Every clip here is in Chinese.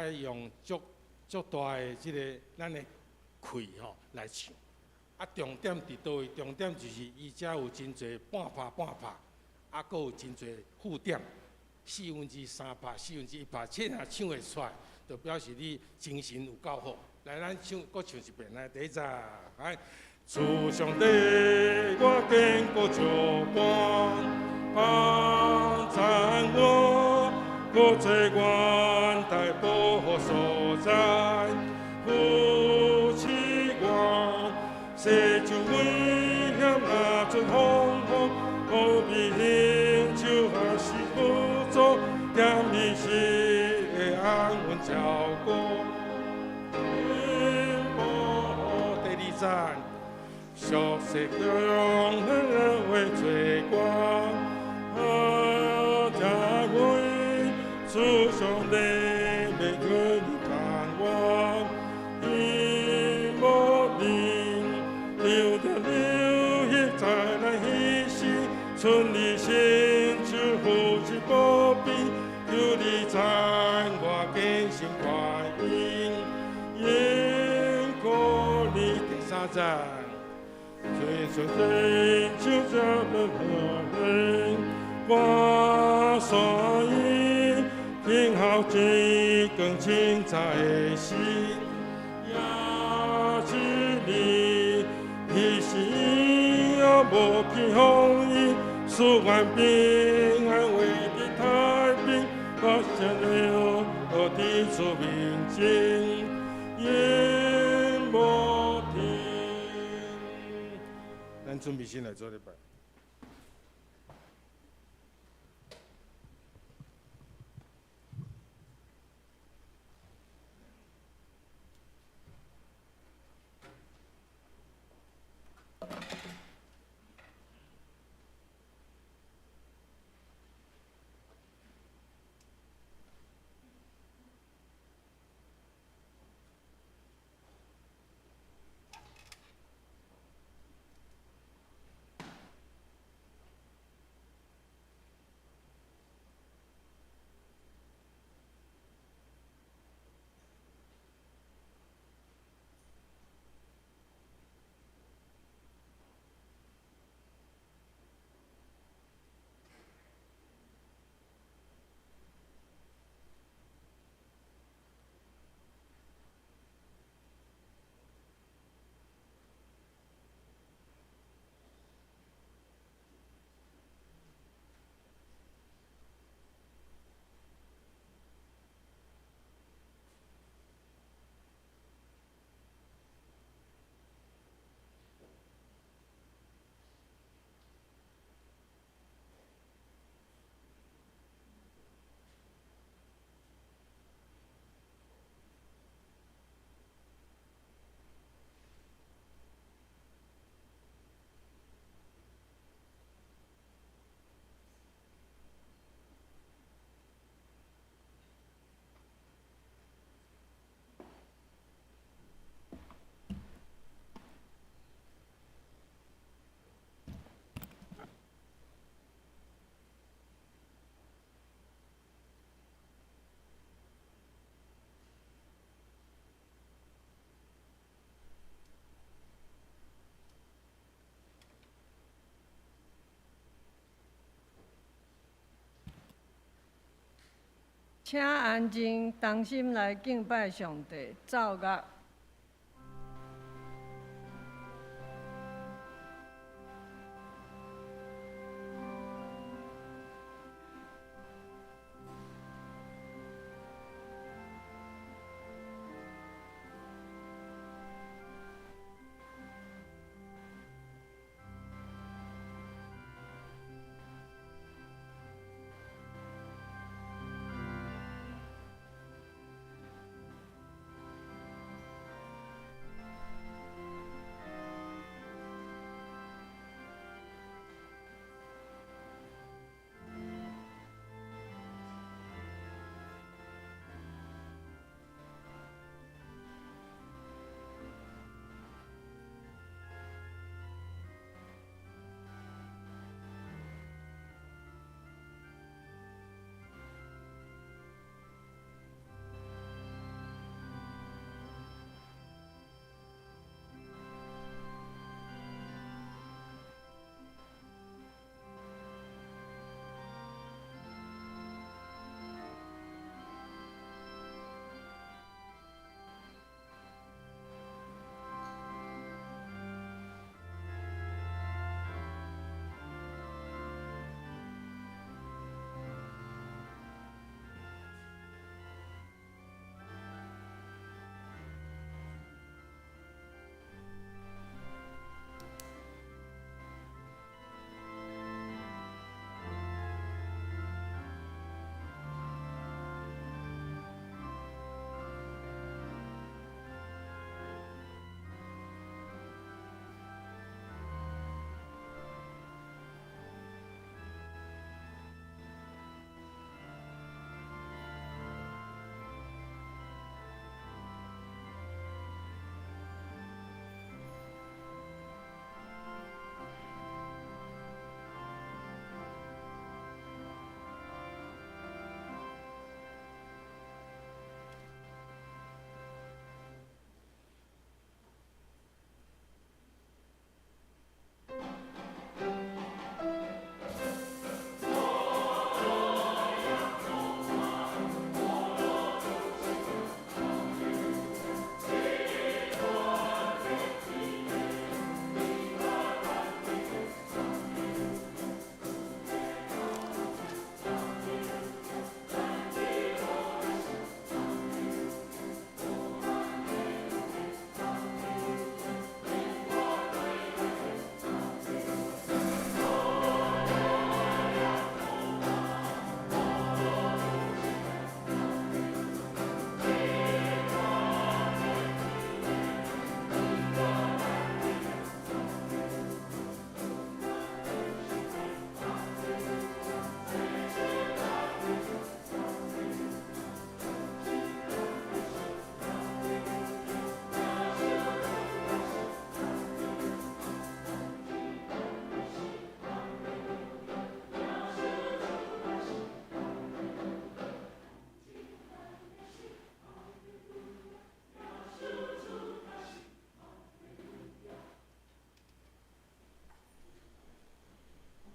爱用足大的即个咱的气吼来唱。啊，重点伫倒位？重点就是伊遮有真侪半拍半拍，啊，佫有真侪副点，3%、1%，这若唱会出来，就表示你精神有够好。来，咱佫唱一遍，来，第一站，来。主上帝，我经过照光，帮赞我，我在原大保护所在，扶持我，世就危险拿出风风，何必忍就还是不做，点你是会安稳照顾。第二站。熟悉中为追光，家会主上帝每个你盼望，因无灵流着流血再来牺牲，存你心就护持保庇，求你在我更新快应，因过你第三站。最最就这么人，我所以听好这更精彩的心，也是你一心要无去风雨，舒缓平安为的太平，我想了我的出明经，因无停。咱准备先来做礼拜。请安静，同心来敬拜上帝，奏乐。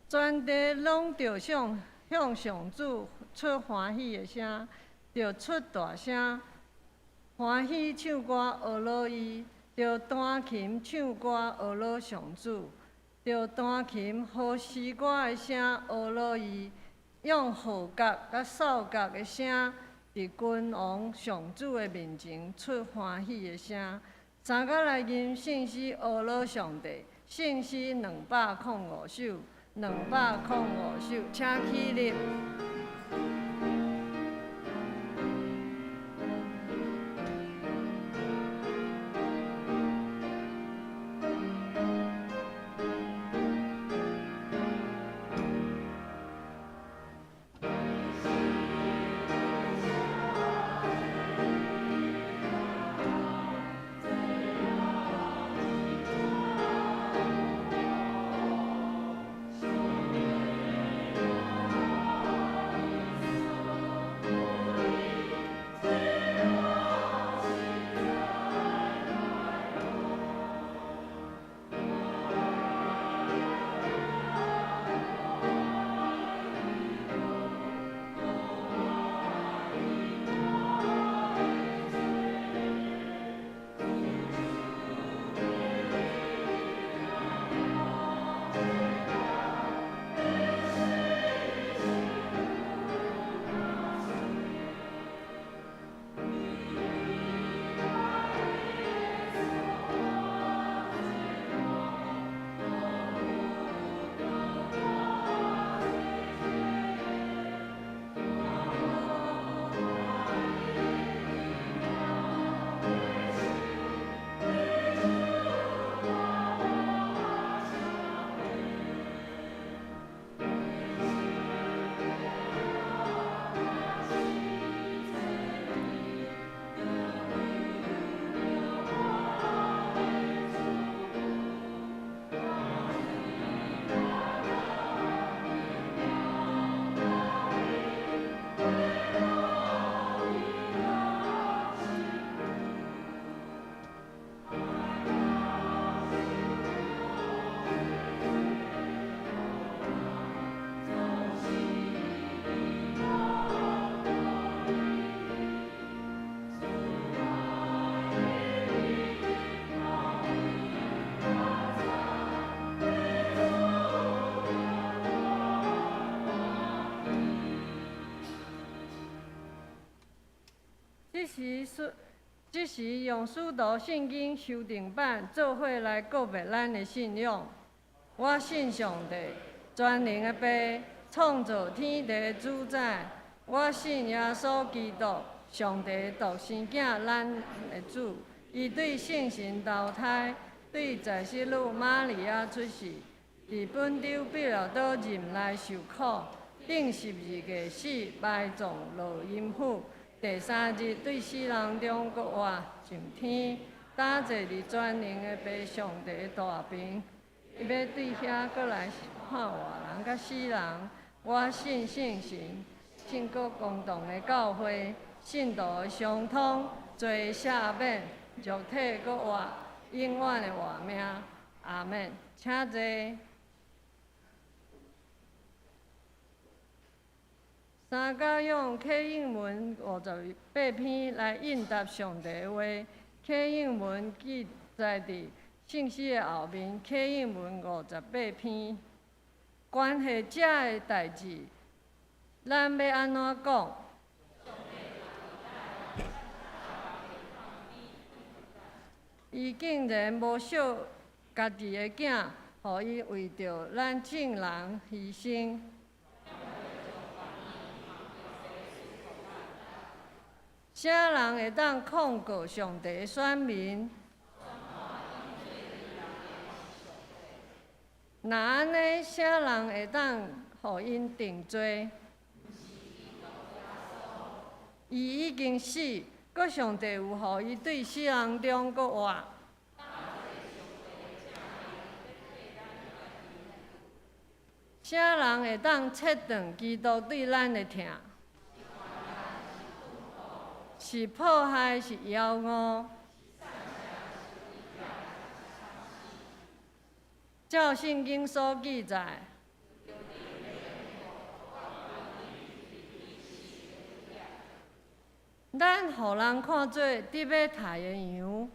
全地拢着向上主出欢喜的声，着出大声，欢喜唱歌学乐伊，着弹琴唱歌学乐上主，着弹琴和诗歌的声学乐伊，用号角甲扫角的声，伫君王上主的面前出欢喜的声。三角来吟圣诗学乐上帝，圣诗205首，205首，请起立。即时用使徒圣经修订版做伙来告别咱的信仰。我信上帝，全能的爸，创造天地的主宰。我信耶稣基督，上帝独生囝，咱的主。伊对圣神投胎，对在世女玛利亚出世，伫本州彼拉多任内受苦，顶十字架死，埋葬落阴府。第三日对死人中国活上天，打坐伫全能的爸上帝的大边。伊要对遐过来看活人甲死人。我信圣神，信国公堂的教会，信徒的相通，罪赦免，肉体国活，永远的活命。阿免。请坐。三角用启应文58篇来应答上帝的话。启应文记载伫信息的后面。启应文58篇，关系这的代志，咱要安怎讲？伊竟然无惜家己的囝，互伊为着咱众人牺牲。啥人会当控告上帝的选民？若安尼，啥人会当互因定罪？伊已经死，阁上帝有互伊对死人中阁活。啥人会当切断基督对咱的疼？是迫害，是妖恶。照圣经所记载，咱互人看做得要刣的羊。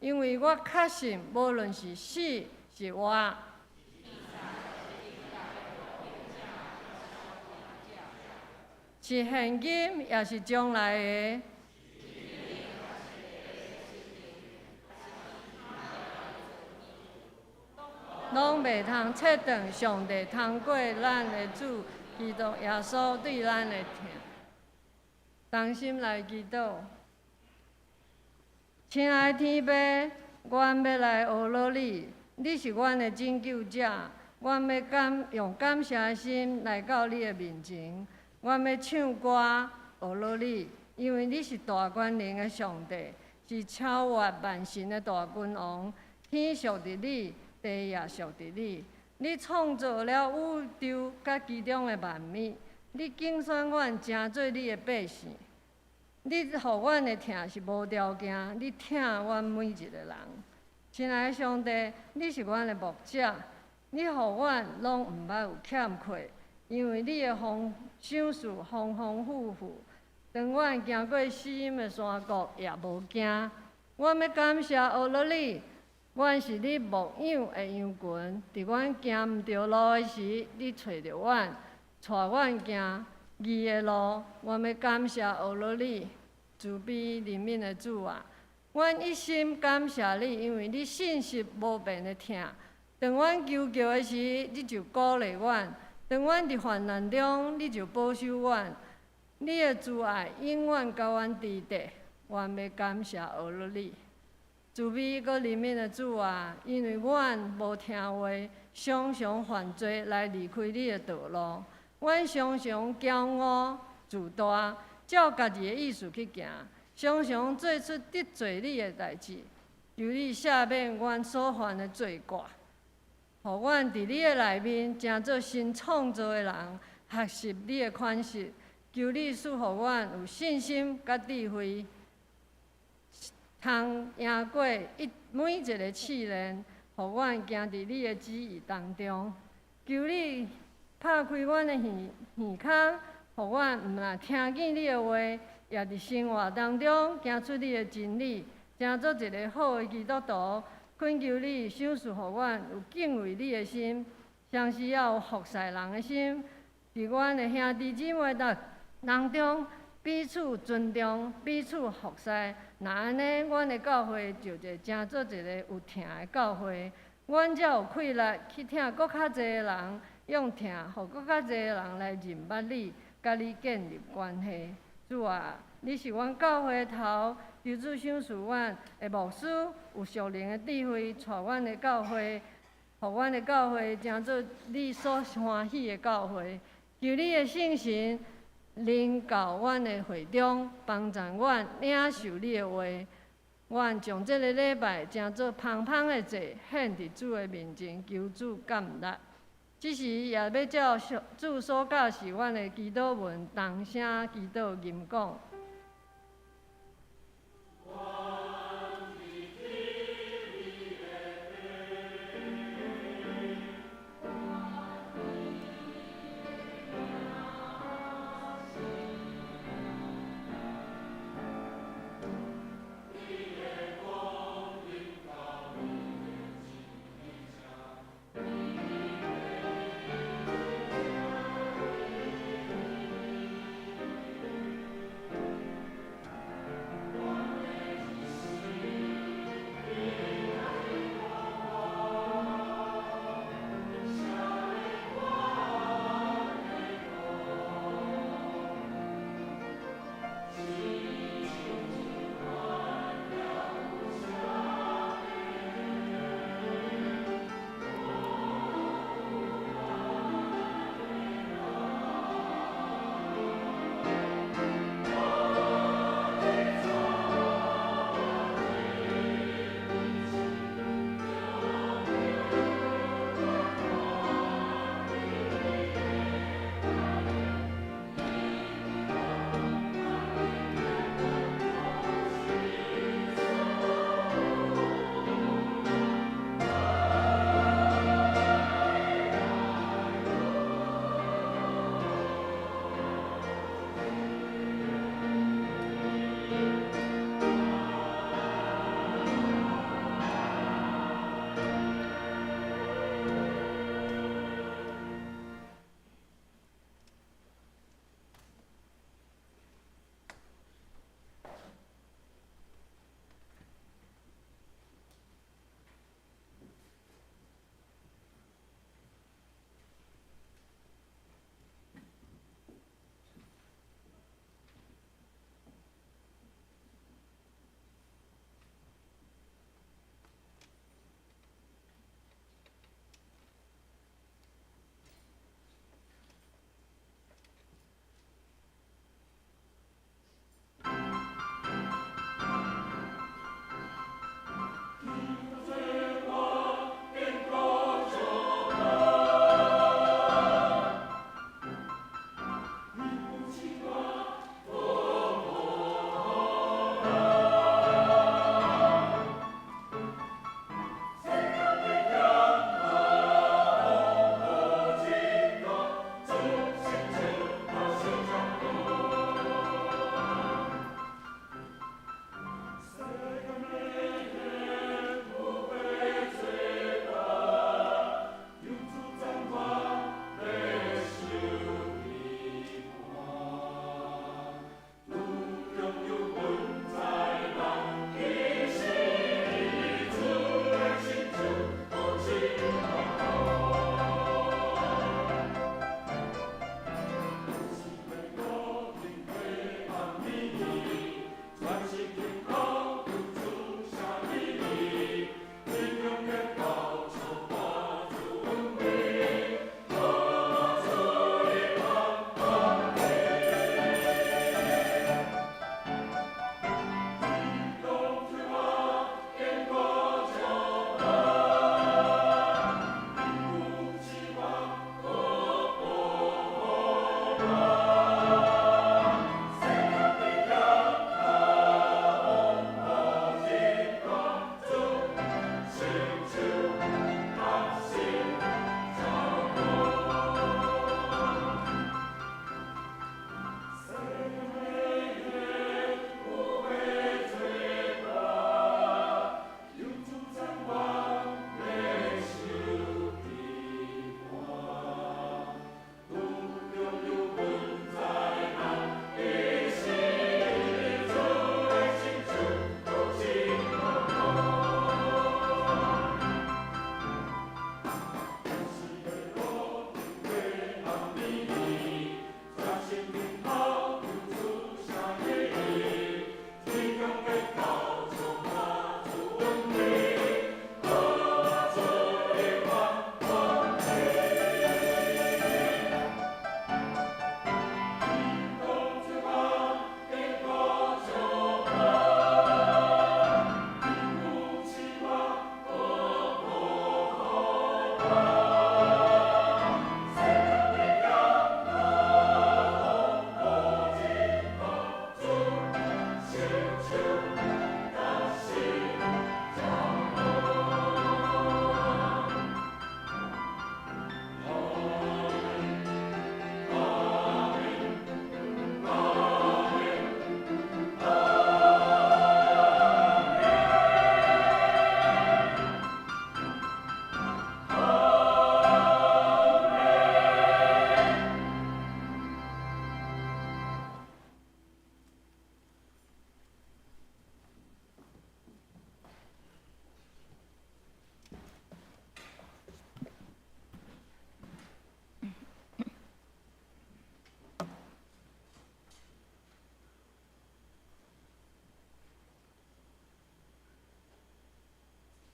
因为我确信，无论是死是活，是现今也是将来的，拢袂通切断上帝通过咱的主基督耶稣对咱的疼。同心来祈祷。亲爱的天父，阮要来学罗你，你是阮的拯救者，阮要用感谢的心来到你的面前。阮要唱歌学罗你，因为你是大权能的上帝，是超越万神的大君王。天属伫你，地也属伫你。你创造了宇宙甲其中的万物，你竞选阮成做你的百姓。你予阮的疼是无条件，你疼阮每一个人。亲爱的上帝，你是阮的牧者，你予阮拢毋捌有欠缺，因为你的赏赐丰丰富富。当阮行过死荫的山谷，也无惊。阮要感谢学罗你，阮是你牧养的羊群。伫阮行毋着路的时，你找着阮，带阮行义的路。阮要感谢学罗你，慈悲怜悯的主啊！阮一心感谢你，因为你信实无变的疼。当阮求救的时，你就鼓励阮；当阮伫患难中，你就保守阮。你的慈爱永远甲阮伫地。阮要感谢学罗你，慈悲佮怜悯的主啊！因为阮无听话，常常犯罪来离开你的道路。阮常常骄傲自大，照家己的意思去行，常常做出得罪你的代志。求你赦免阮所犯的罪过，互阮伫你的内面，成做新创造的人，学习你的款式。求你赐互阮有信心甲智慧，通赢过每一个试炼，互阮行伫你的旨意当中。求你拍开阮的耳孔，互阮毋但听见你的话，也伫生活当中行出你的真理，成做一个好的基督徒。恳求你赏赐互阮有敬畏你的心，同时也有服侍人的心，伫阮的兄弟姊妹当中彼此尊重，彼此服侍。若安尼，阮的教会就会成做一个有疼的教会。阮才有气力去疼搁较侪的人，用疼互搁较侪的人来认捌你，甲你建立关系。主啊，你是阮教会的头，求主赏赐阮的牧师有属灵的智慧，带阮的教会，互阮的教会成做你所欢喜的教会。求你的圣神临到阮的会中，帮助阮领受你的话。阮将这个礼拜成做芳芳的祭，献伫主的面前，求主感纳。这时也要照主所教示阮的祈祷文，同声祈祷吟讲。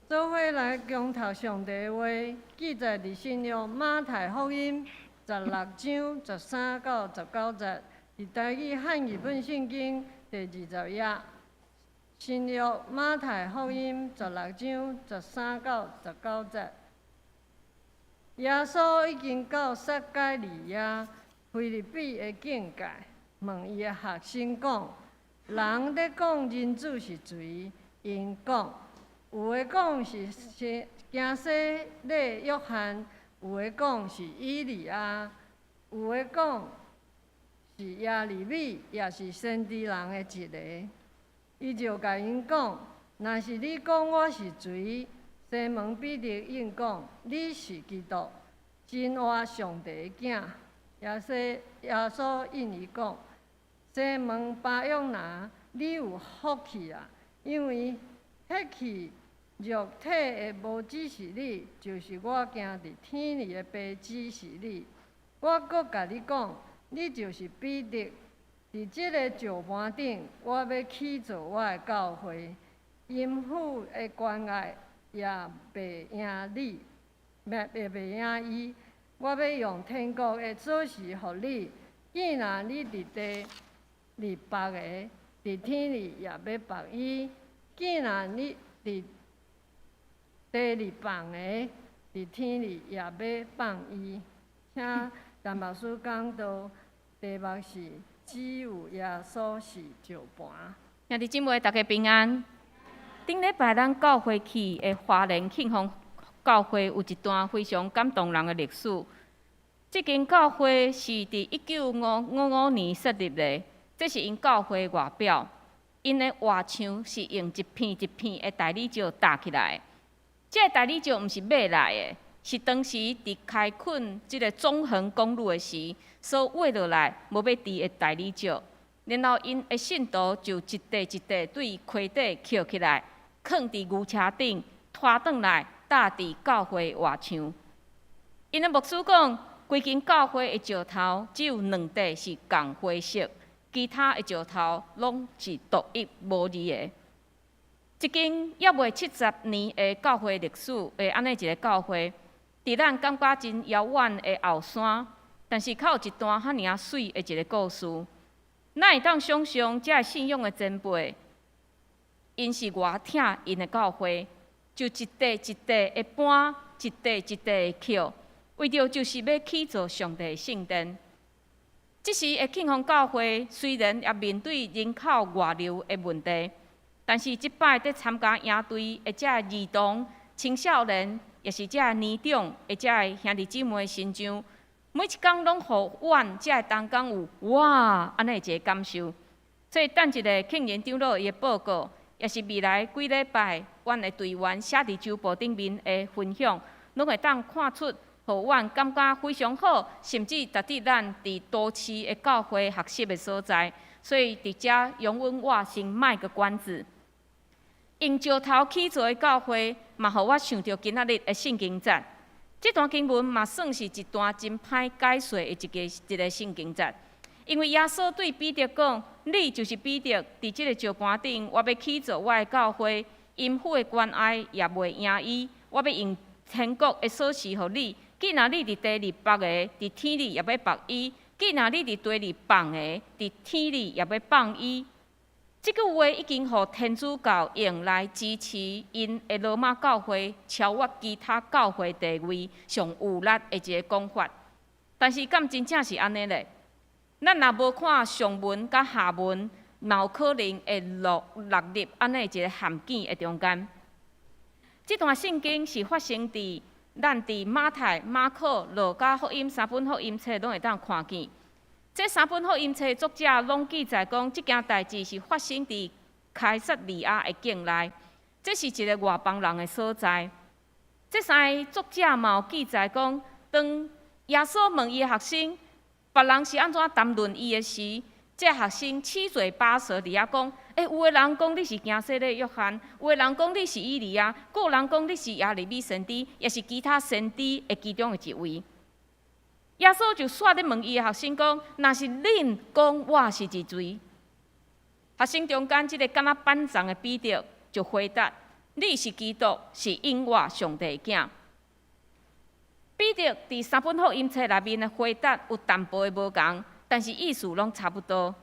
做伙来共读上帝的话，记载伫新约马太福音16章13到19节，伫台语汉语本圣经第20页。新约马太福音16章13到19节。耶稣已经到撒该利亚腓立比的境界，问伊的学生讲：人咧讲人子是谁？因讲。有的讲是惊死咧约翰，有的讲是以利亚，有的讲是耶利米，也是先知人的一个。伊就甲因讲：若是你讲我是谁？西门彼得应讲：你是基督，真活上帝的囝。耶稣应伊讲：西门巴约拿，你有福气啊，因为迄气肉体的无指示你，就是我行伫天里的爸指示你。我搁甲你讲，你就是彼得，伫即个石盘顶，我要起造我的教会。阴府的关爱也袂赢你，袂赢伊。我要用天国的锁匙互你。既然你伫地里绑个，伫天里也要绑伊。既然你伫地里放个，伫天里也要放伊。请陈牧师讲道，题目是只有耶稣是石盘。兄弟姊妹，大家平安。顶礼拜咱教会去的花莲庆丰教会有一段非常感动人的历史。这间教会是伫1955年设立的，这是因教会外表。因的外墙是用一片一片的大理石搭起来。这个大理石毋是买来的，是当时伫开垦这个纵横公路的时所挖落来无要治的大理石。然后因的信徒就一块一块对溪底捡起来，放伫牛车顶，拖转来搭伫教会外墙。因的牧师讲，规间教会的石头只有2块是共灰色。其他的石头拢是独一无二的。一间约未70年的教会历史的安尼一个教会，伫咱感觉真遥远的后山，但是较有一段遐尔水的一个故事。咱会当想象这信仰的前辈，因是偌疼因的教会，就一块一块的搬，一块一块的捡，为着就是要起造上帝的圣殿。这时的庆丰教会虽然也面对人口外流的问题，但是即摆在参加营队的这儿童、青少年，也是这年长的这兄弟姊妹的心上，每一天拢互阮这同工有哇安尼一个感受。所以等一个庆元长老伊的报告，也是未来几礼拜阮的队员写伫周报顶面的分享，拢会当看出。互阮感觉非常好，甚至值得咱伫都市的教会学习的所在。所以伫遮容阮我先卖个关子。用石头起造的教会，嘛互我想到今仔日的圣经节。这段经文嘛算是一段真歹解说的一个圣经节。因为耶稣对彼得讲：“你就是彼得，伫这个石盘顶，我要起造我的教会。阴府的关爱也袂赢伊，我要用天国的锁匙互你。既然你伫地里绑个，伫天里也要绑伊；既然你伫地里放个，伫天里也要放伊。这句话已经互天主教用来支持因的罗马教会超越其他教会地位上有力的一个讲法。但是，敢真正是安尼咧？咱若无看上文甲下文，嘛有可能会落入安尼一个陷阱的中间。这段圣经是发生伫。咱伫马太、马可、路加福音3本福音册拢会当看见。这3本福音册作者拢记载讲，这件代志是发生伫凯撒利亚的境内，这是一个外邦人的所在。这3个作者嘛有记载讲，当耶稣问伊的学生，别人是安怎谈论伊的时，这学生七嘴八舌伫遐讲。有的人讲你是行色列约翰，有的人讲你是以利亚，还有人讲你是耶利米先知，也是其他先知的其中的一位。耶稣就煞咧问伊的学生讲：若是恁讲我是一谁？学生中间即个敢若班长的彼得就回答：你是基督，是永活上帝的囝。彼得伫3本福音册内面的回答有淡薄的无同，但是意思拢差不多。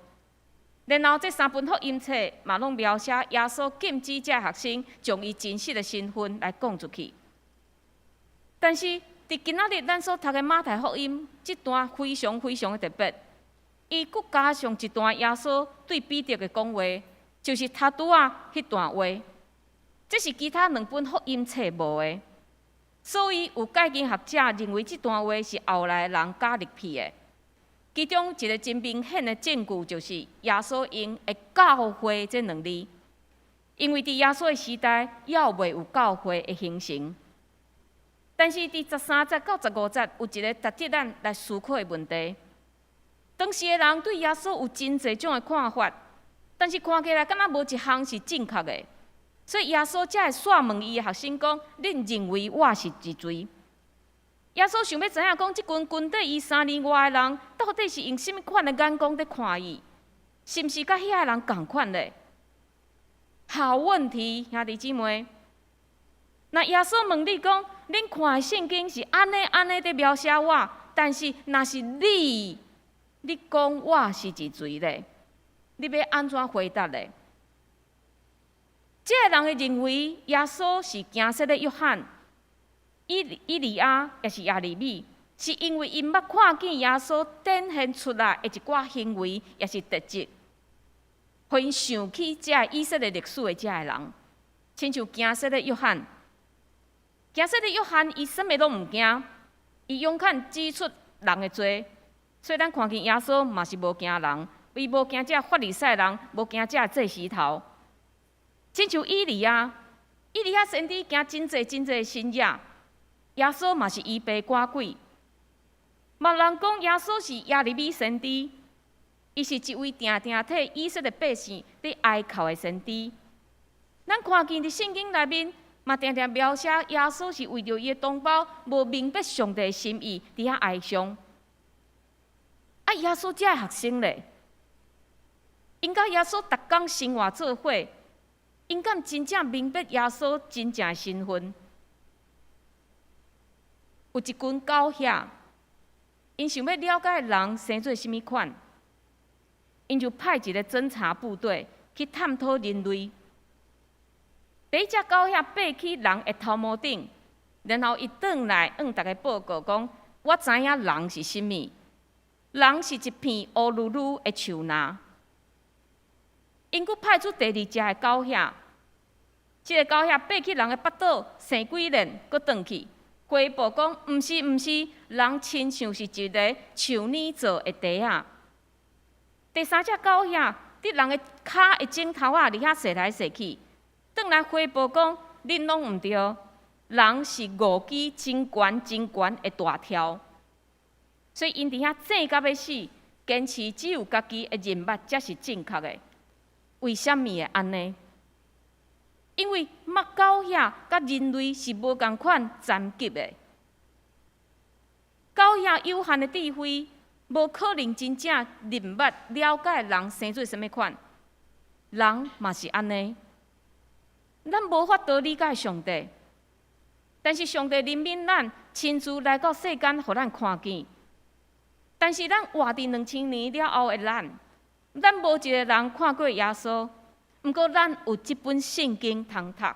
然后这3本福音册嘛拢描写耶稣禁止这学生将伊真实的身份来讲出去。但是伫今仔日咱所读的马太福音，这段非常非常的特别。伊佫加上一段耶稣对彼得的讲话，就是他拄仔迄段话，这是其他2本福音册无的。所以有解经学者认为这段话是后来人加入去的。其中一个真明显的证据就是耶稣用的教会这2字，因为伫耶稣的时代，还未有教会的形成。但是伫13节到15节有一个值得咱来思考的问题。当时的人对耶稣有真侪种的看法，但是看起来敢若无一项是正确的。所以耶稣才会煞问伊的学生讲：恁认为我是一谁？耶稣想要知影讲，即群军队伊3年外的人，到底是用什么款的眼光在看伊？是毋是甲遐个人共款咧？好问题，兄弟姊妹。那耶稣问你讲，恁看的圣经是安尼在描写我，但是若是你讲我是一谁咧？你要安怎回答咧？这个人会认为耶稣是惊死的约翰。以利亚也是耶利米，是因为因捌看见耶稣展现出来的一寡行为，也是特质，互因想起这以色列历史的这个人，亲像惊死的约翰。惊死的约翰，伊什么拢毋惊，伊勇敢指出人的罪，所以咱看见耶稣嘛是无惊人，伊无惊这法利赛人，无惊这祭司头。亲像以利亚先知惊真侪的神野。耶稣嘛是医病赶鬼，嘛人讲耶稣是耶利米先知，伊是一位定替以色列百姓伫哀哭的先知。咱看见伫圣经内面，嘛常常描写耶稣是为着伊的同胞，无明白上帝的心意，伫遐哀伤。啊，耶稣这学生咧，因甲耶稣逐工生活做伙，因敢真正明白耶稣真正的身份？有一群狗遐，因想要了解人生做甚物款，因就派一个侦查部队去探讨人类。第一只狗遐爬去人的头毛顶，然后伊转来向大家报告讲：我知影人是甚物，人是一片乌噜噜的树林。因佫派出第2只的狗遐，这个狗遐爬去人的腹肚，生几年，佫转去。回报讲，毋是，人亲像是一个树泥做的地仔。第3只狗遐伫人的骹的指头仔，伫遐踅来踅去，转来回报讲，恁拢毋对，人是5支真悬的大条。所以因伫遐整到要死，坚持只有家己的认捌才是正确的。为什么会安尼？因为狗遐甲人类是无共款层级的，狗遐有限的智慧，无可能真正认捌了解人生做甚物款。人嘛是安尼，咱无法度理解上帝，但是上帝怜悯咱，亲自来到世间，互咱看见。但是咱活伫2000年了后的咱无一个人看过耶稣。毋过，咱有即本圣经通读，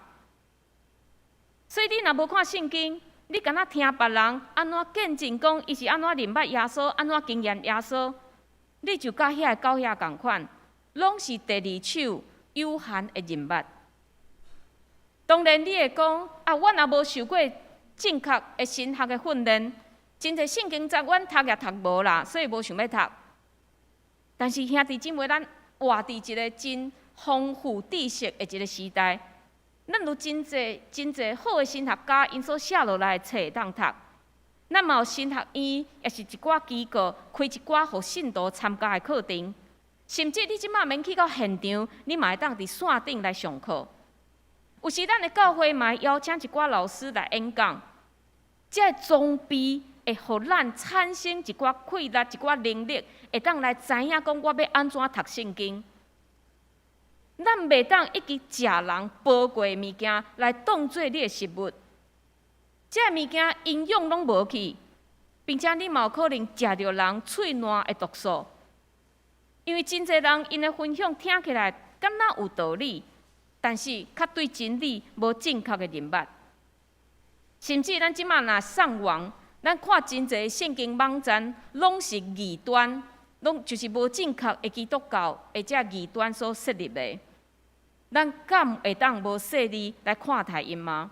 所以你若无看圣经，你敢若听别人安怎见证讲，伊是安怎认捌耶稣，安怎经验耶稣，你就甲遐个狗遐共款，拢是第2手有限的认捌。当然，你会讲啊，我若无受过正确的神学的训练，真侪圣经节阮读也读无啦，所以无想要读。但是兄弟姊妹，咱活伫一个真丰富知识的一个时代，咱有真侪好的神学家因所写落来的册当读。咱嘛有神学院，也是一寡机构开一寡互信徒参加的课程，甚至你即马免去到现场，你嘛会当伫线顶来上课。有时咱的教会嘛邀请一寡老师来演讲，这装备会互咱产生一寡气力、一寡能力，会当来知影讲我要安怎读圣经。咱袂当一直食人宝贵的物件来当做你的食物，这物件营养拢无去，并且你嘛有可能食着人喙烂的毒素。因为真侪人因的分享听起来敢若有道理，但是较对真理无正确的认捌。甚至咱即马若上网，咱看真侪圣经网站，拢是异端，拢就是无正确的基督教或者异端所设立的。咱敢会当无细腻来看待因吗？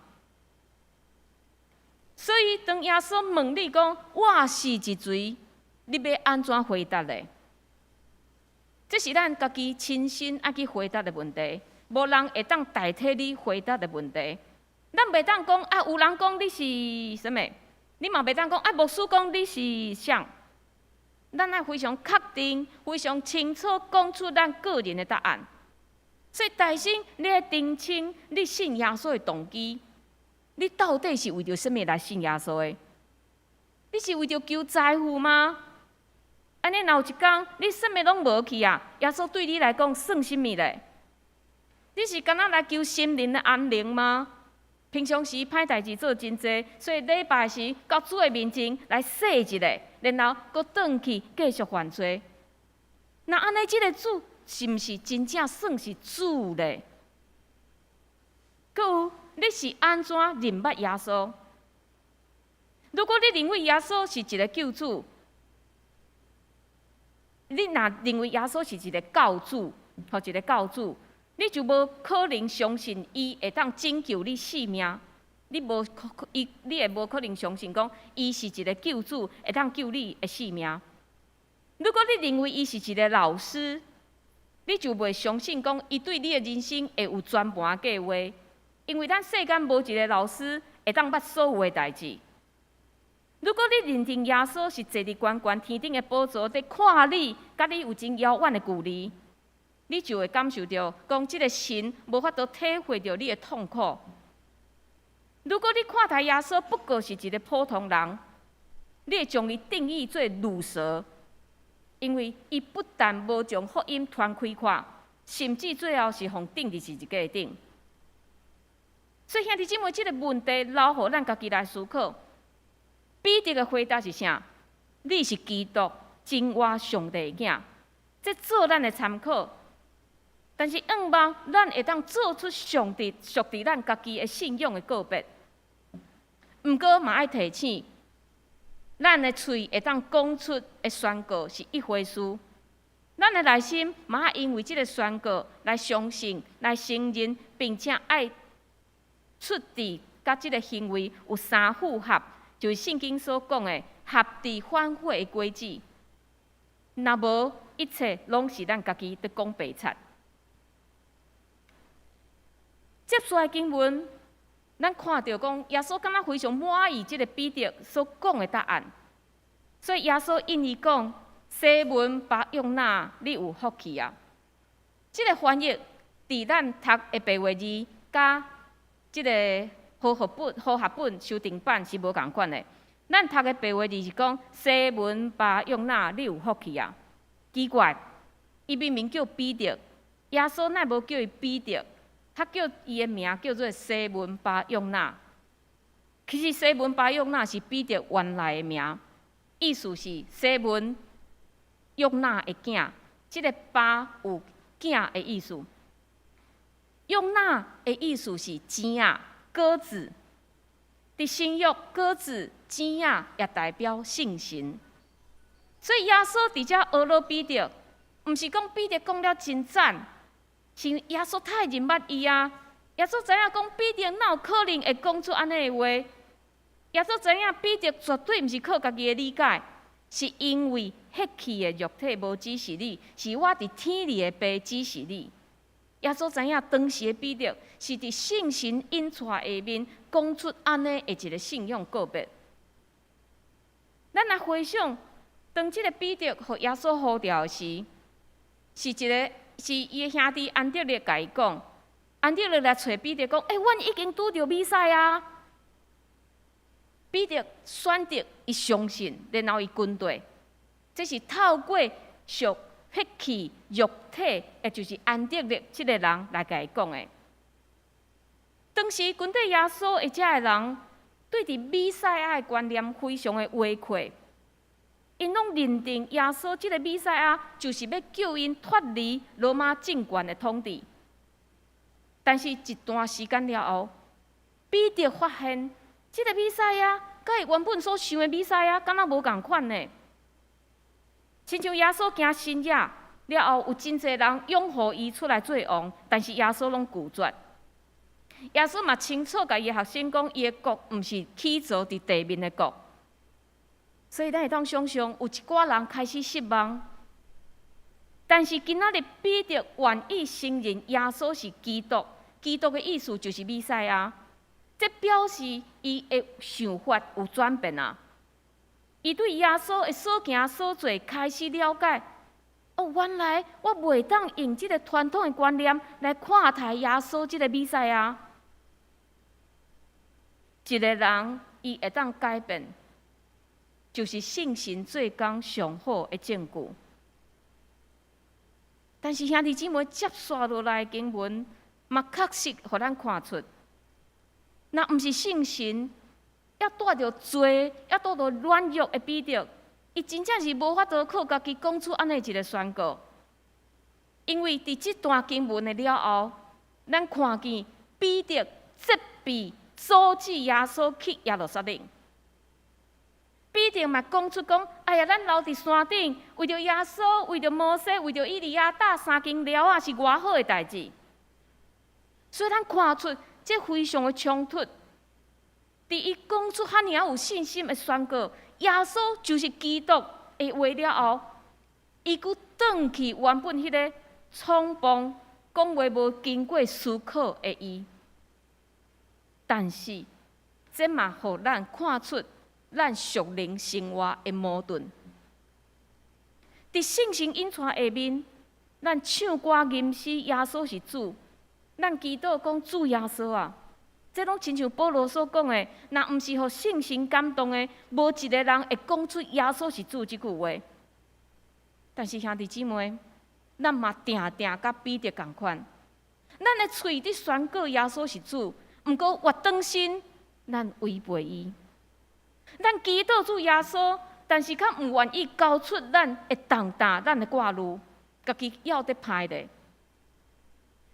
所以当耶稣问你讲我是一罪，你要安怎回答呢？这是咱家己亲身爱去回答的问题，无人会当代替你回答的问题。咱袂当讲啊，有人讲你是啥物，你嘛袂当讲啊，牧师讲你是啥。咱爱非常确定、非常清楚讲出咱个人的答案。所以，大先你要澄清你信耶稣的动机，你到底是为着什么来信耶稣的？你是为着求财富吗？安尼，若有一天你什么拢无去啊，耶稣对你来讲算什么咧？你是敢若来求心灵的安宁吗？平常时歹代志做真济，所以礼拜时到主的面前来洗一下，然后搁转去继续犯罪。那安尼，这个主是毋是真正算是主咧？搁有，你是安怎认捌耶稣？如果你认为耶稣是一个救主，你若认为耶稣是一个教主，或一个教主，你就无可能相信伊会当拯救你性命。你会无可能相信讲伊是一个救主，会当救你的性命。如果你认为伊是一个老师，你就袂相信讲伊对你的人生会有全盘计划，因为咱世间无一个老师会当捌所有的代志。如果你认定耶稣是坐伫悬悬天顶的宝座，在看你，甲你有真遥远的距离，你就会感受到讲这个神无法度体会到你的痛苦。如果你看待耶稣不过是一个普通人，你会将伊定义做愚蛇，因为伊不但无将福音传开看，甚至最后是互钉伫十字架顶。所以兄弟姊妹，这个问题留互咱家己来思考。彼得的回答是啥？你是基督，真活上帝的囝，这做咱的参考。但是，希望咱会当做出上帝属于咱家己的信仰的告别。毋过，嘛爱提醒，咱的喙会当讲出的宣告是一回事，咱的内心嘛爱因为这个宣告来相信、来承认，并且爱出伫甲这个行为有相符合。就是圣经所讲的合伫反悔的规矩，若无一切拢是咱家己在讲白贼。接续的经文，咱看到讲耶稣敢若非常满意这个彼得所讲的答案，所以耶稣因伊讲：“西门巴约纳，你有福气啊！”这个翻译伫咱读的白话字加这个。和合本修订版是无共款的。咱读的白话字是讲西门巴约纳，你有福气啊！奇怪，伊明明叫彼得，耶稣乃无叫伊彼得，他叫伊的名叫做西门巴约纳。其实西门巴约纳是彼得原来的名，意思是西门约纳的囝。这个巴有囝的意思，约纳的意思是钱啊。鸽子，伫新约鸽子、钱仔也代表信心。所以耶稣伫遮学了彼得，毋是讲彼得讲了真赞，是耶稣太认捌伊啊。耶稣知影讲彼得哪有可能会讲出安尼的话？耶稣知影彼得绝对毋是靠家己的理解，是因为血气的肉体无指示你，是我伫天里的爸指示你。耶稣知影当时的彼得是伫圣神引带下面讲出安尼的一个信仰告别。咱来回想，当这个彼得和耶稣呼召的时，是伊的兄弟安德烈甲伊讲，安德烈来找彼得讲：“阮已经拄着弥赛啊！”彼得选择伊相信，然后伊军队，这是透过属撇弃肉体，也就是安德烈这个人来甲伊讲的。当时军队耶稣一遮的人，对伫弥赛亚的观念非常的歪曲，因拢认定耶稣这个弥赛亚就是要救因脱离罗马政权的统治。但是一段时间了后，彼得发现，这个弥赛亚甲伊原本所想的弥赛亚，敢若无共款呢。亲像耶稣行新约了后，有真侪人拥护伊出来做王，但是耶稣拢拒绝。耶稣嘛清楚甲伊的学生讲，伊的国毋是起造伫地面的国，所以咱会当想象，有一寡人开始失望。但是今仔日彼得愿意承认耶稣是基督，基督的意思就是弥赛亚，这表示伊的想法有转变啊。伊对耶稣的所行所做开始了解，哦，原来我袂当用这个传统的观念来看待耶稣这个弥赛亚。一个人伊会当改变，就是信心做工上好的证据。但是兄弟姊妹接续落来的经文，嘛确实互咱看出，若毋是信心，要带着罪，要带着软弱的彼得，伊真正是无法度靠家己讲出安尼一个宣告。因为伫即段经文的了后，咱看见彼得责备阻止耶稣去耶路撒冷。彼得嘛讲出讲，哎呀，咱留伫山顶，为着耶稣，为着摩西，为着以利亚打3间寮啊，是偌好的代志。所以咱看出这非常的冲突。伫伊讲出遐尔有信心的宣告，耶稣就是基督的话了后，伊佫转去原本迄个匆忙讲话无经过思考的伊。但是，这嘛互咱看出咱属灵生活的矛盾。伫圣经引传下面，咱唱歌吟诗，耶稣是主；咱祈祷讲主耶稣啊，这拢亲像保罗所讲的，若毋是互圣神感动的，无一个人会讲出耶稣是主这句话。但是兄弟姊妹，咱嘛定定甲彼得同款，咱的喙伫宣告耶稣是主。毋过活当心，咱违背伊。咱祈祷主耶稣，但是较毋愿意交出咱会重担咱的挂虑，家己要得歹咧。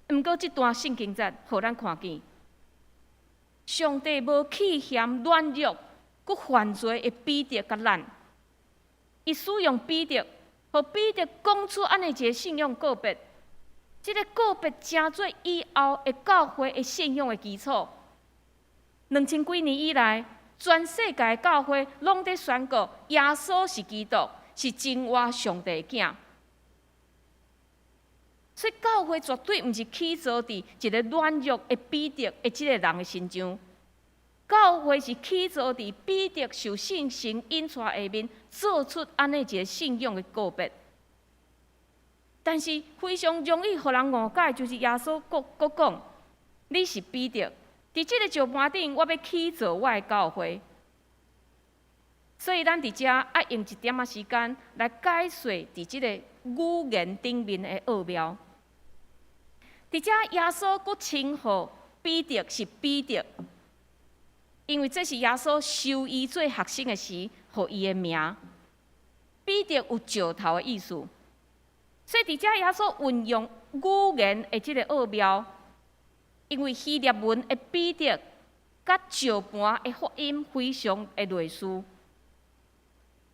毋过这段圣经节，互咱看见，上帝无弃嫌软弱、佮犯罪的彼得甲咱，伊使用彼得，互彼得讲出安尼一个信仰告别。这个告别成做以后的教会的信仰的基础。2000几年以来，全世界的教会拢在宣告耶稣是基督，是真活上帝的囝。所以教会绝对毋是起造伫一个软弱的彼得的这个人的身上，教会是起造伫彼得受信心引出下面，做出安尼一个信仰的告别。但是非常容易互人误解，就是耶稣国讲，你是彼得，伫即个石盘顶，我要起造我的教会。所以咱伫遮爱用一点仔时间来解说伫即个语言顶面的奥妙。伫遮耶稣佫称呼彼得是彼得，因为这是耶稣收伊做学生的时，互伊的名。彼得有石头的意思。所以，伫遮耶稣运用语言的即个奥妙，因为希腊文的彼得甲石盘的发音非常的类似，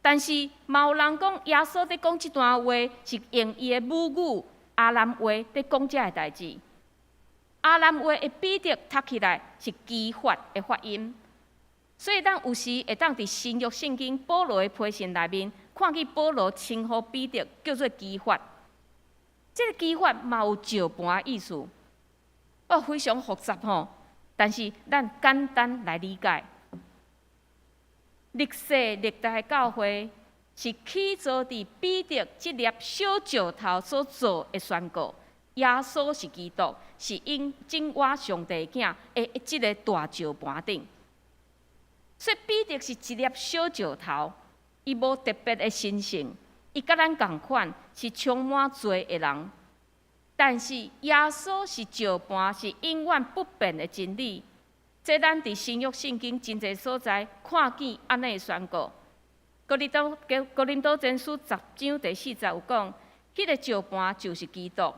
但是嘛有人讲耶稣在讲这段话是用伊的母语阿兰话在讲这个代志。阿兰话的彼得读起来是基法的发音，所以咱有时会当伫新约圣经保罗的批信内面看见保罗称呼彼得叫做基法。这个基法嘛有石盘的意思，非常复杂吼。但是咱简单来理解，历世历代的教会是起造伫彼得这粒小石头所做的宣告，耶稣是基督，是因真活上帝囝的这个大石盘顶。所以彼得是一粒小石头，伊无特别的神圣。伊伊甲咱共款，是充满罪的人。但是耶稣是石盘，是永远不变的真理。这咱伫新约圣经真侪所在看见安尼宣告。哥林多前书10章第40有讲，迄个石盘就是基督。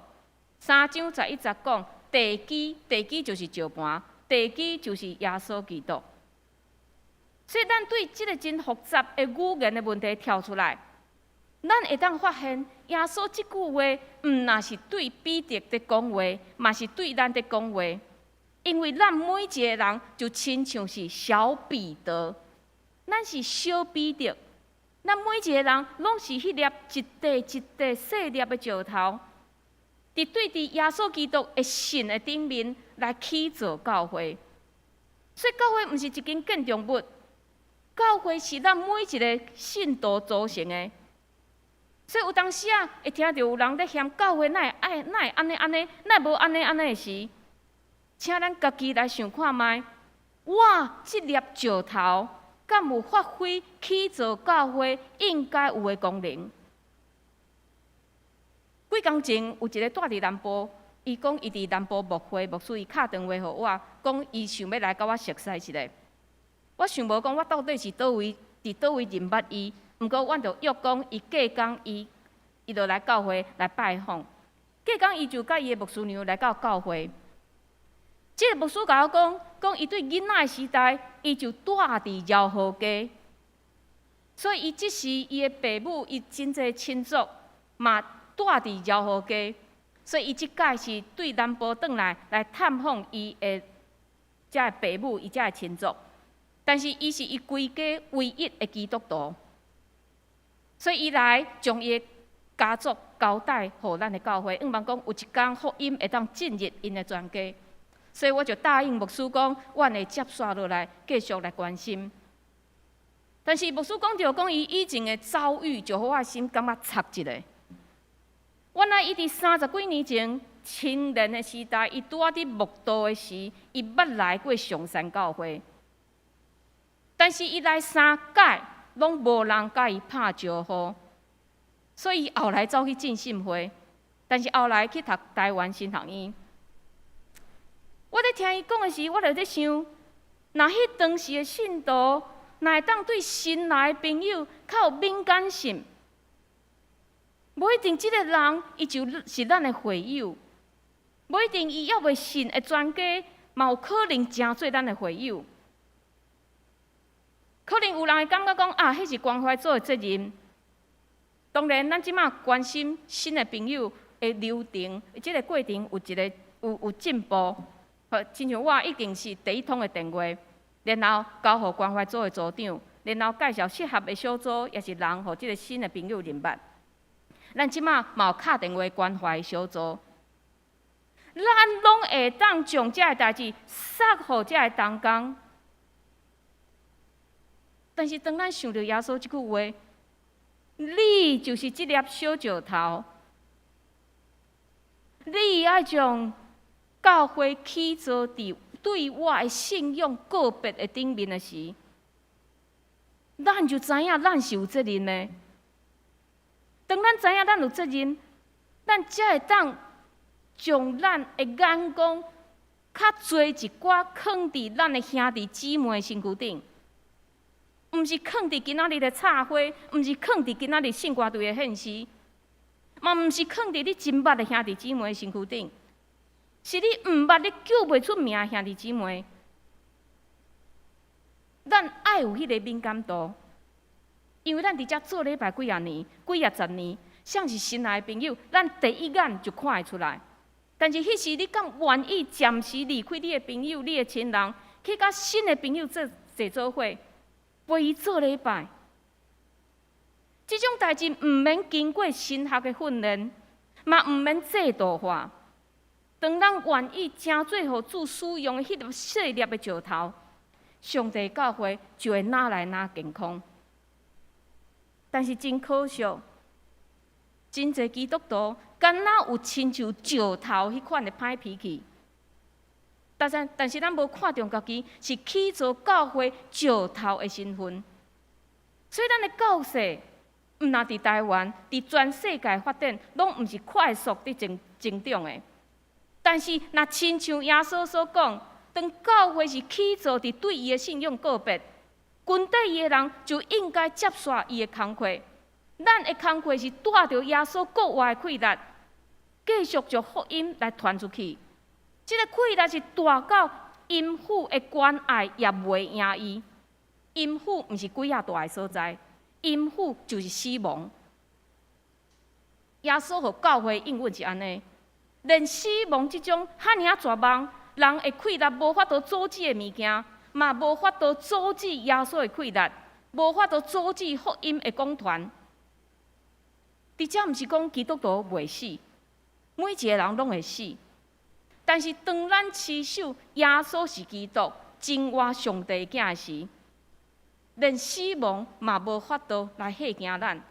3章11讲，地基就是石盘，地基就是耶稣基督。所以咱对即个真复杂的语言的问题跳出来。咱会当发现，耶稣即句话，毋但是对彼得在讲话，嘛是对咱在讲话。因为咱每一个人就亲像是小彼得，咱是小彼得，咱每一个人拢是迄粒一块一块细粒的石头，伫对伫耶稣基督的信的顶面来起造教会。所以教会毋是一间建筑物，教会是咱每一个信徒组成的。所以有当时会听到有人咧嫌教会哪会安尼，哪无安尼的时，请咱家己来想看卖，我即粒石头，敢有发挥起造教会应该有的功能？几工前有一个住伫南部，伊讲伊伫南部牧会，牧师伊敲电话给我，讲伊想要来甲我熟悉一下。我想无讲我到底是倒位认捌伊。毋过，阮就约讲伊隔工，伊就来教会来拜访。隔工，伊就甲伊的牧师娘来到教会。即个牧师甲我讲伊对囡仔的时代，伊就住伫饶河街，所以伊即时伊的爸母，伊真侪亲属嘛住伫饶河街，所以伊即届是对南部转来探访伊的遮的爸母，伊遮的亲属。但是伊是伊规家唯一的基督徒。所以，伊来将伊的家族交代互咱的教会，希望讲有一天福音会当进入因的全家。所以我就答应牧师讲，阮会接续落来，继续来关心。但是牧师讲着讲，伊以前的遭遇，就互我心感觉插一个。原来伊伫30几年前青年的时代，伊拄仔伫牧道的时，伊捌来过上山教会，但是伊来3届。拢无人甲伊拍招呼，所以后来走去浸信会，但是后来去读台湾新学院。我咧听伊讲的时，我就咧想，若迄当时的信徒，若会当对新来的朋友较有敏感性，无一定即个人伊就是咱的会友，无一定伊要袂信的全家，嘛有可能真做咱的会友。可能有人会感觉讲迄是关怀组的责任。当然，咱即马关心新的朋友的流程，即个过程有进步。亲像我一定是第一通的电话，然后交互关怀组的组长，然后介绍适合的小组，也是人互即个新的朋友认捌。咱即马嘛有敲电话关怀小组，咱拢会当将遮个代志撒互遮个同工。但是，当咱想到耶稣即句话，你就是即粒小石头，你爱将教会起造伫对我的信仰个别的顶面的时，咱就知影咱是有责任的。当咱知影咱有责任，咱才会当将咱的眼光较多一寡放伫咱的兄弟姊妹的身躯顶。毋是放伫今仔日的插花，毋是放伫今仔日圣歌队的献诗，嘛毋是放伫你真捌的兄弟姊妹的身躯顶，是你毋捌你叫袂出名的兄弟姊妹。咱爱有迄个敏感度，因为咱伫遮做礼拜几啊年、几啊十年，像是新来的朋友，咱第一眼就看会出来。但是迄时你敢愿意暂时离开你的朋友、你的亲人，去甲新的朋友坐做伙？陪伊做礼拜，这种代志毋免经过神学的训练，嘛毋免制度化。当咱愿意真做互主使用的迄粒细粒的石头，上帝教会就会哪来哪健康。但是真可惜，真侪基督徒敢若有亲像石头迄款的歹脾气。但是咱无看重家己是起造教会石头的身份，所以咱的教士毋但伫台湾，伫全世界发展，拢毋是快速伫增长的。但是，若亲像耶稣所讲，当教会是起造伫对伊的信仰告别，军队伊的人就应该接续伊的工课。咱的工课是带着耶稣国外的溃力，继续将福音来传出去。这个溃力是大到阴府的关爱也袂赢伊。阴府毋是鬼啊大的所在，阴府就是死亡。耶稣互教会应允是安尼，连死亡即种遐尔绝望，人的溃力无法度阻止的物件，嘛无法度阻止耶稣的溃力，无法度阻止福音的广传。伫遮毋是讲基督徒袂死，每一个人拢会死。但是当咱持守耶稣是基督，真活上帝的囝的时，连死亡嘛无法度来吓惊咱。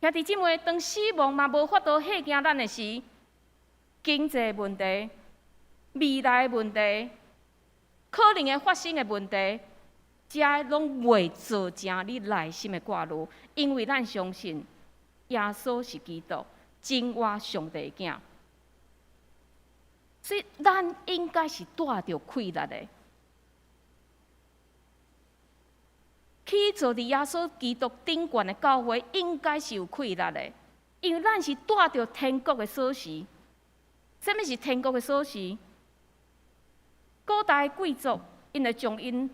兄弟姊妹，当死亡嘛无法度吓惊咱的时，经济问题、未来的问题、可能会发生的问题，这拢袂造成你内心的挂虑，因为咱相信耶稣是基督，真活上帝的囝。所以，咱应该是带着溃力的。起造伫耶稣基督顶悬的教会，应该是有溃力的，因为咱是带着天国的锁匙。什么是天国的锁匙？古代贵族因会将因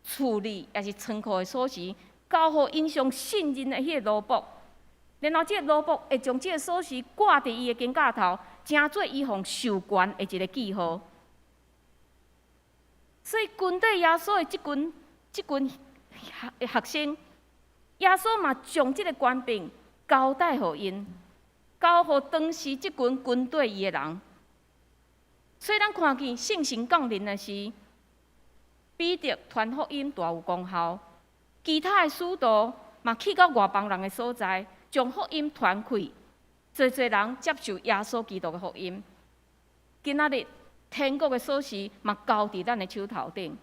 厝里也是仓库的锁匙交互因上信任的迄个奴仆，然后这个奴仆会将这个锁匙挂伫伊的肩胛头，成做伊互授权的一个记号。所以，军队耶稣的即群学生，耶稣嘛将即个权柄交代互因，交互当时即群军队伊的人。所以，咱看见圣神降临的时，彼得传福音大有功效，其他的使徒嘛去到外邦人的所在，将福音传开，侪人接受耶稣基督的福音。今仔日天国的锁匙嘛交伫咱的手头顶，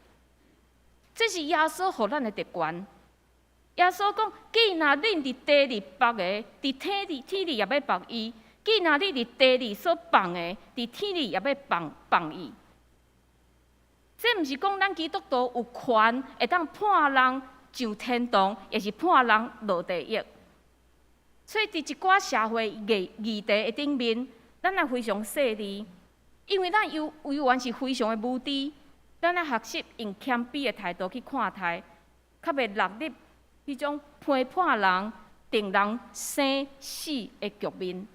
这是耶稣予咱的特权。耶稣讲：既然恁伫地里放的，伫天里也要放伊；既然你伫地里所放的，伫天里也要放伊。这毋是讲咱基督徒有权会当判人上天堂，也是判人落地狱。所以，伫一寡社会议题的顶面，咱也非常细腻，因为咱委员是非常的无知，咱要学习用谦卑的态度去看待，较袂落入迄种批判人、定人生死的局面。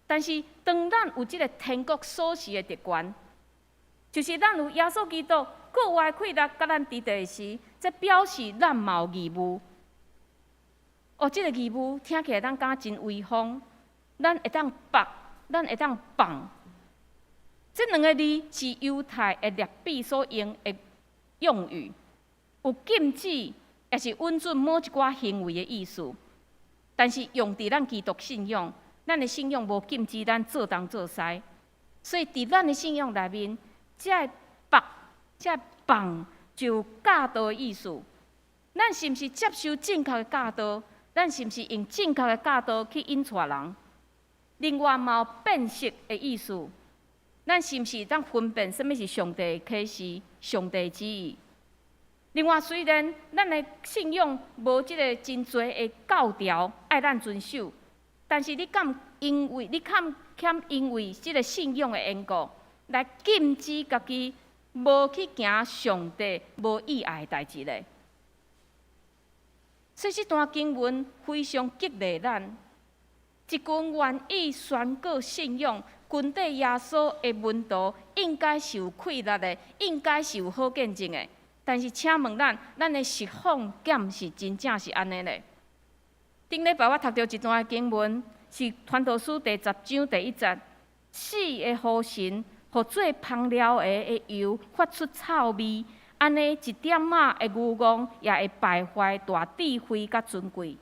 但是，当咱有即个天国锁匙的特权，就是咱有耶稣基督国外溃力甲咱伫地时，这表示咱嘛有义务。即个义务听起来咱感觉真威风，咱会当咱会当放。这两个字是犹太的列比所用的用语，有禁止也是允准某一寡行为的意思。但是用伫咱基督信仰，咱的信仰无禁止咱做东做西，所以伫咱的信仰内面，这放就有教导的意思。咱是毋是接受正确的教导？咱是毋是用正确的教导去引带人？另外嘛有辨识的意思。咱是毋是当分辨什么是上帝的启示、上帝的旨意？另外，虽然咱的信仰无即个真侪的教条爱咱遵守，但是你敢因为即个信仰的缘故，来禁止家己无去行上帝无意爱的代志咧？所以，这段经文非常激励咱，一群愿意宣告信仰、跟对耶稣的门徒，应该是有气力的，应该是有好见证的。但是，请问咱的实况检是真正是安尼咧？顶礼拜我读到一段经文，是《传道书》第10章第1节：死的呼神，互做芳疗的油发出臭味。安尼一点仔的愚妄，也会败坏大智慧甲尊贵。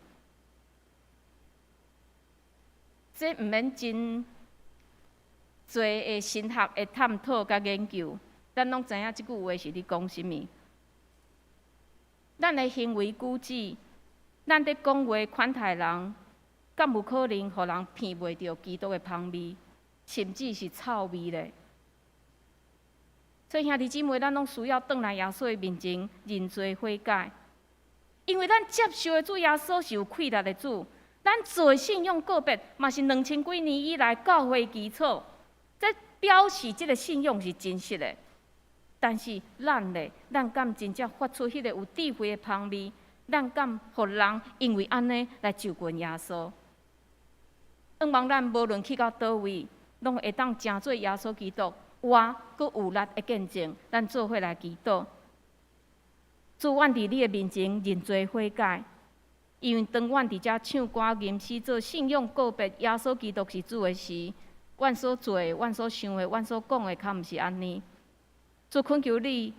这毋免真多的神学的探讨甲研究，咱拢知影即句话是咧讲什么。咱的行为举止，咱伫讲话款待人，敢有可能互人闻袂到基督的香味，甚至是臭味咧？所以兄弟姊妹，咱拢需要转来耶稣的面前认罪悔改，因为咱接受的主耶稣是有气力的主，咱做信仰告别嘛是2000几年以来教会基础，这表示这个信仰是真实的。但是咱敢真正发出迄个有智慧的香味？咱敢互人因为安尼来就近耶稣？盼望咱无论去到倒位，拢会当成做耶稣基督活佮有力的见证，咱做伙来祈祷。主，阮伫你的面前认罪悔改，因为当阮伫遮唱歌、吟诗、做信仰告别耶稣基督是主的时，阮所做的、阮所想的、阮所讲的，较毋是安尼。主，恳求你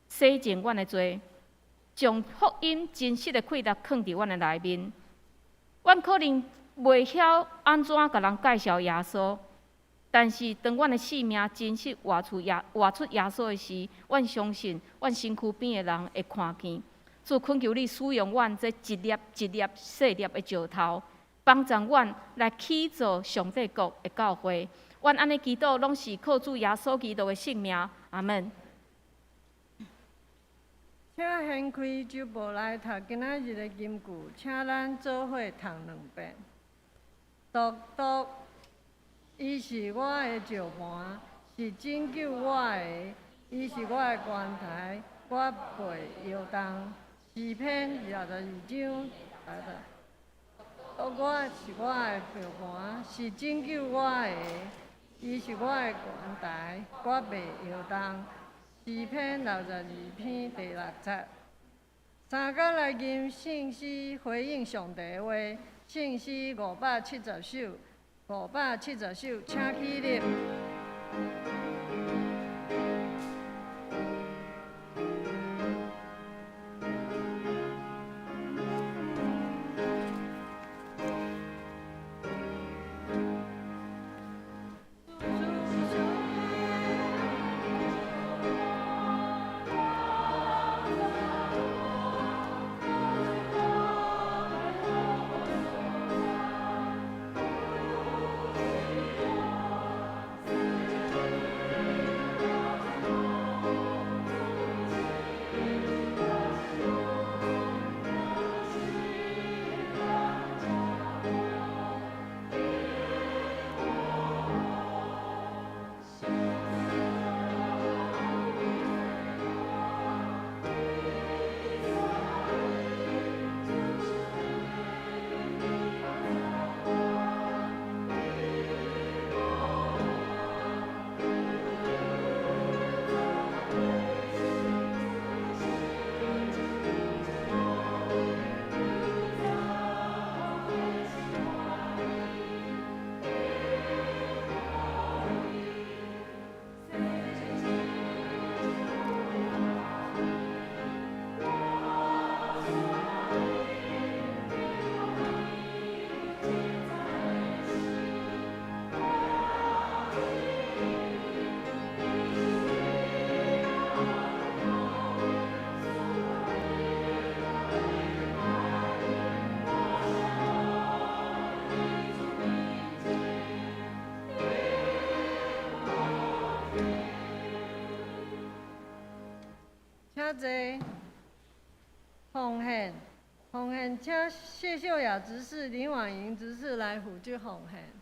洗净阮的罪，将福音真实的气力放伫阮的内面。阮可能袂晓安怎甲人介绍耶稣，但是当阮的性命真实活出耶稣的时，阮相信阮身躯边的人会看见。主，恳求你使用阮这一粒一粒细粒的石头，帮助阮来起造上帝国的教会。阮安尼祈祷，拢是靠主耶稣基督的性命。阿门。请掀开周报来读今仔日的金句，请咱做伙读2遍。独独，伊是我的石盘，是拯救我的，伊是我的关台，我袂摇动。诗篇22章我是我的石盘，是拯救我的，伊是我的关台，我袂摇动。诗篇62篇第6节。三角来吟圣诗回应上帝的话，圣诗570首，570首，请起立。请坐。奉献，请谢秀雅执事、林婉莹执事来辅助奉献。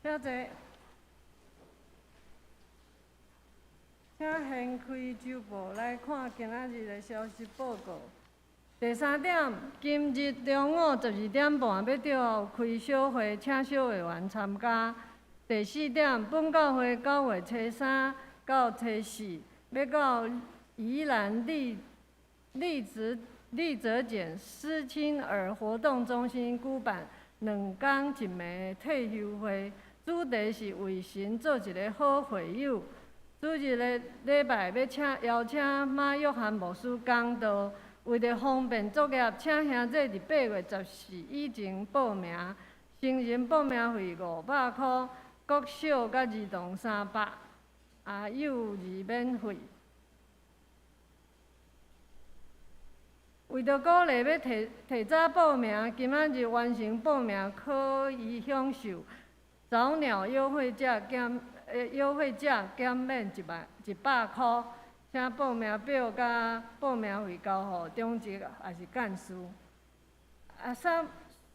请坐。请掀开周报来看今仔日的消息报告。第3点，今日中午12点半要召开小会，请小委员参加。第4点，本教会9月初3到初4要到宜兰立泽简施亲儿活动中心举办2天1暝的退休会，主题是为神做一个好会友。主日的礼拜要邀请马约翰牧师讲道，为着方便作业，请兄弟伫8月14以前报名。成人报名费500块，国小甲儿童300，幼儿免费。为着鼓励要提早报名，今仔日完成报名可以享受早鸟优惠价减免100块，请报名表甲报名费交予中职也是干事。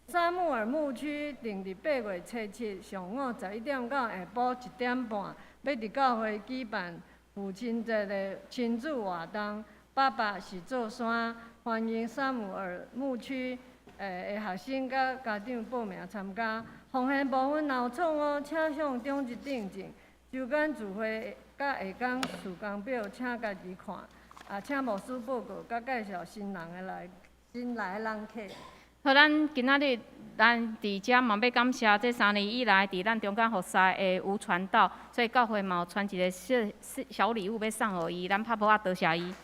沙木尔牧区定伫8月初7上午11点到下晡1点半，要伫教会举办父亲节的亲子活动。爸爸是座山，欢迎沙木尔牧区的学生甲家长报名参加。奉献部分若有错误，请向中职订正。周间聚会甲下工事工表，请家己看。请牧师报告甲介绍新来的人客。好，咱今仔日咱伫遮嘛要感谢这3年以来伫咱中间服侍的吴传道，所以教会嘛有传一个小礼物要送予伊，咱拍拍多谢伊。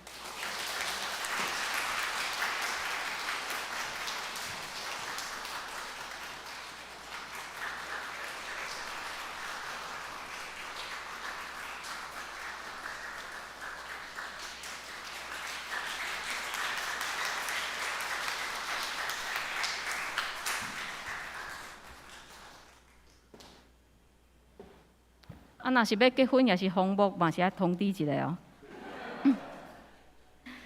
若是要结婚，也是红木，嘛是爱通知一下哦。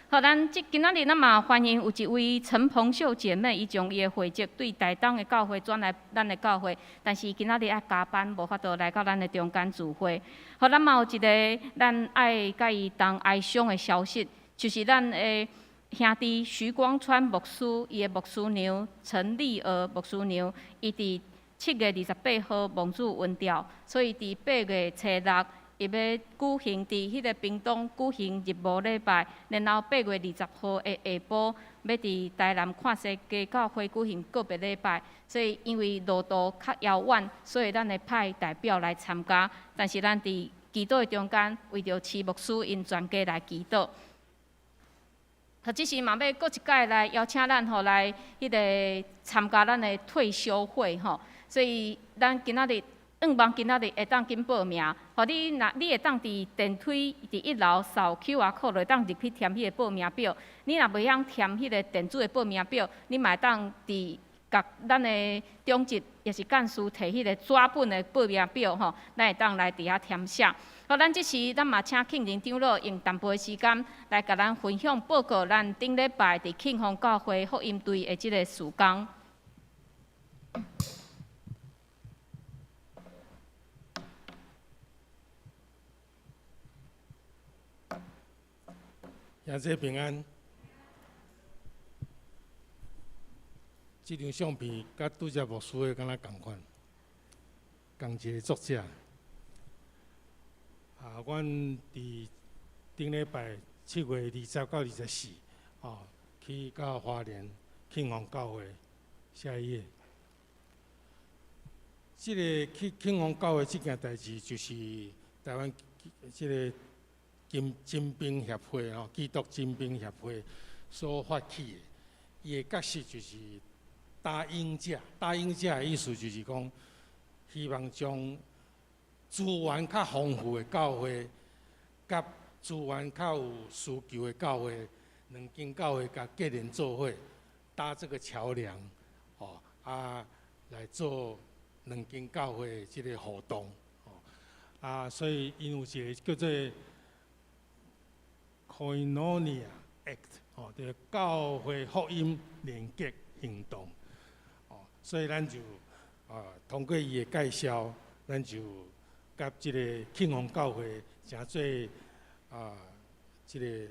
好，咱今仔日咱嘛欢迎有一位陈鹏秀姐妹，伊将伊的会籍对台东的教会转来咱的教会，但是今仔日爱加班，无法度来到咱的中间聚会。好，咱嘛有一个咱爱甲伊同哀伤的消息，就是咱的兄弟徐光川牧师，伊的牧师娘陈丽娥牧师娘，伊伫7月28号亡主温调，所以伫8月初6，伊要举行伫迄个屏东举行日暮礼拜，然后8月20号的下晡要伫台南看世家教会举行告别礼拜。所以因为路途较遥远，所以咱会派代表来参加。但是咱伫祈祷的中间，为着饲牧师因全家来祈祷。即时嘛要搁一届来邀请咱吼来迄个参加咱的退休会吼。所以，咱今仔日望今仔日会当紧报名，互你会当伫电梯伫1楼扫 QR code， 会当入去填迄个报名表。你若袂晓填迄个电子的报名表，你嘛会当伫甲咱的中职也是干事摕迄个纸本的报名表吼，咱会当来伫遐填写。好，咱即时咱嘛请庆仁长老用淡薄的时间来甲咱分享报告咱顶礼拜伫庆丰教会福音队的即个事工。兄弟平安。这张相片甲拄则牧师的敢若同款，同一个作者。阮伫顶礼拜7月20到24，去到花莲庆丰教会写伊的。这个去庆丰教会这件代志，就是台湾这个金兵协会基督金兵协会所发起的。伊的角色就是答应者，答应者的意思就是讲，希望将资源较丰富的教会，甲资源较有需求的教会，两间教会甲结连做伙，搭这个桥梁，来做两间教会的这个活动，所以因有一个叫做 Koinonia Act， 就是教会福音连结行动，所以咱就通过伊的介绍，咱就甲即个庆丰教会诚做即个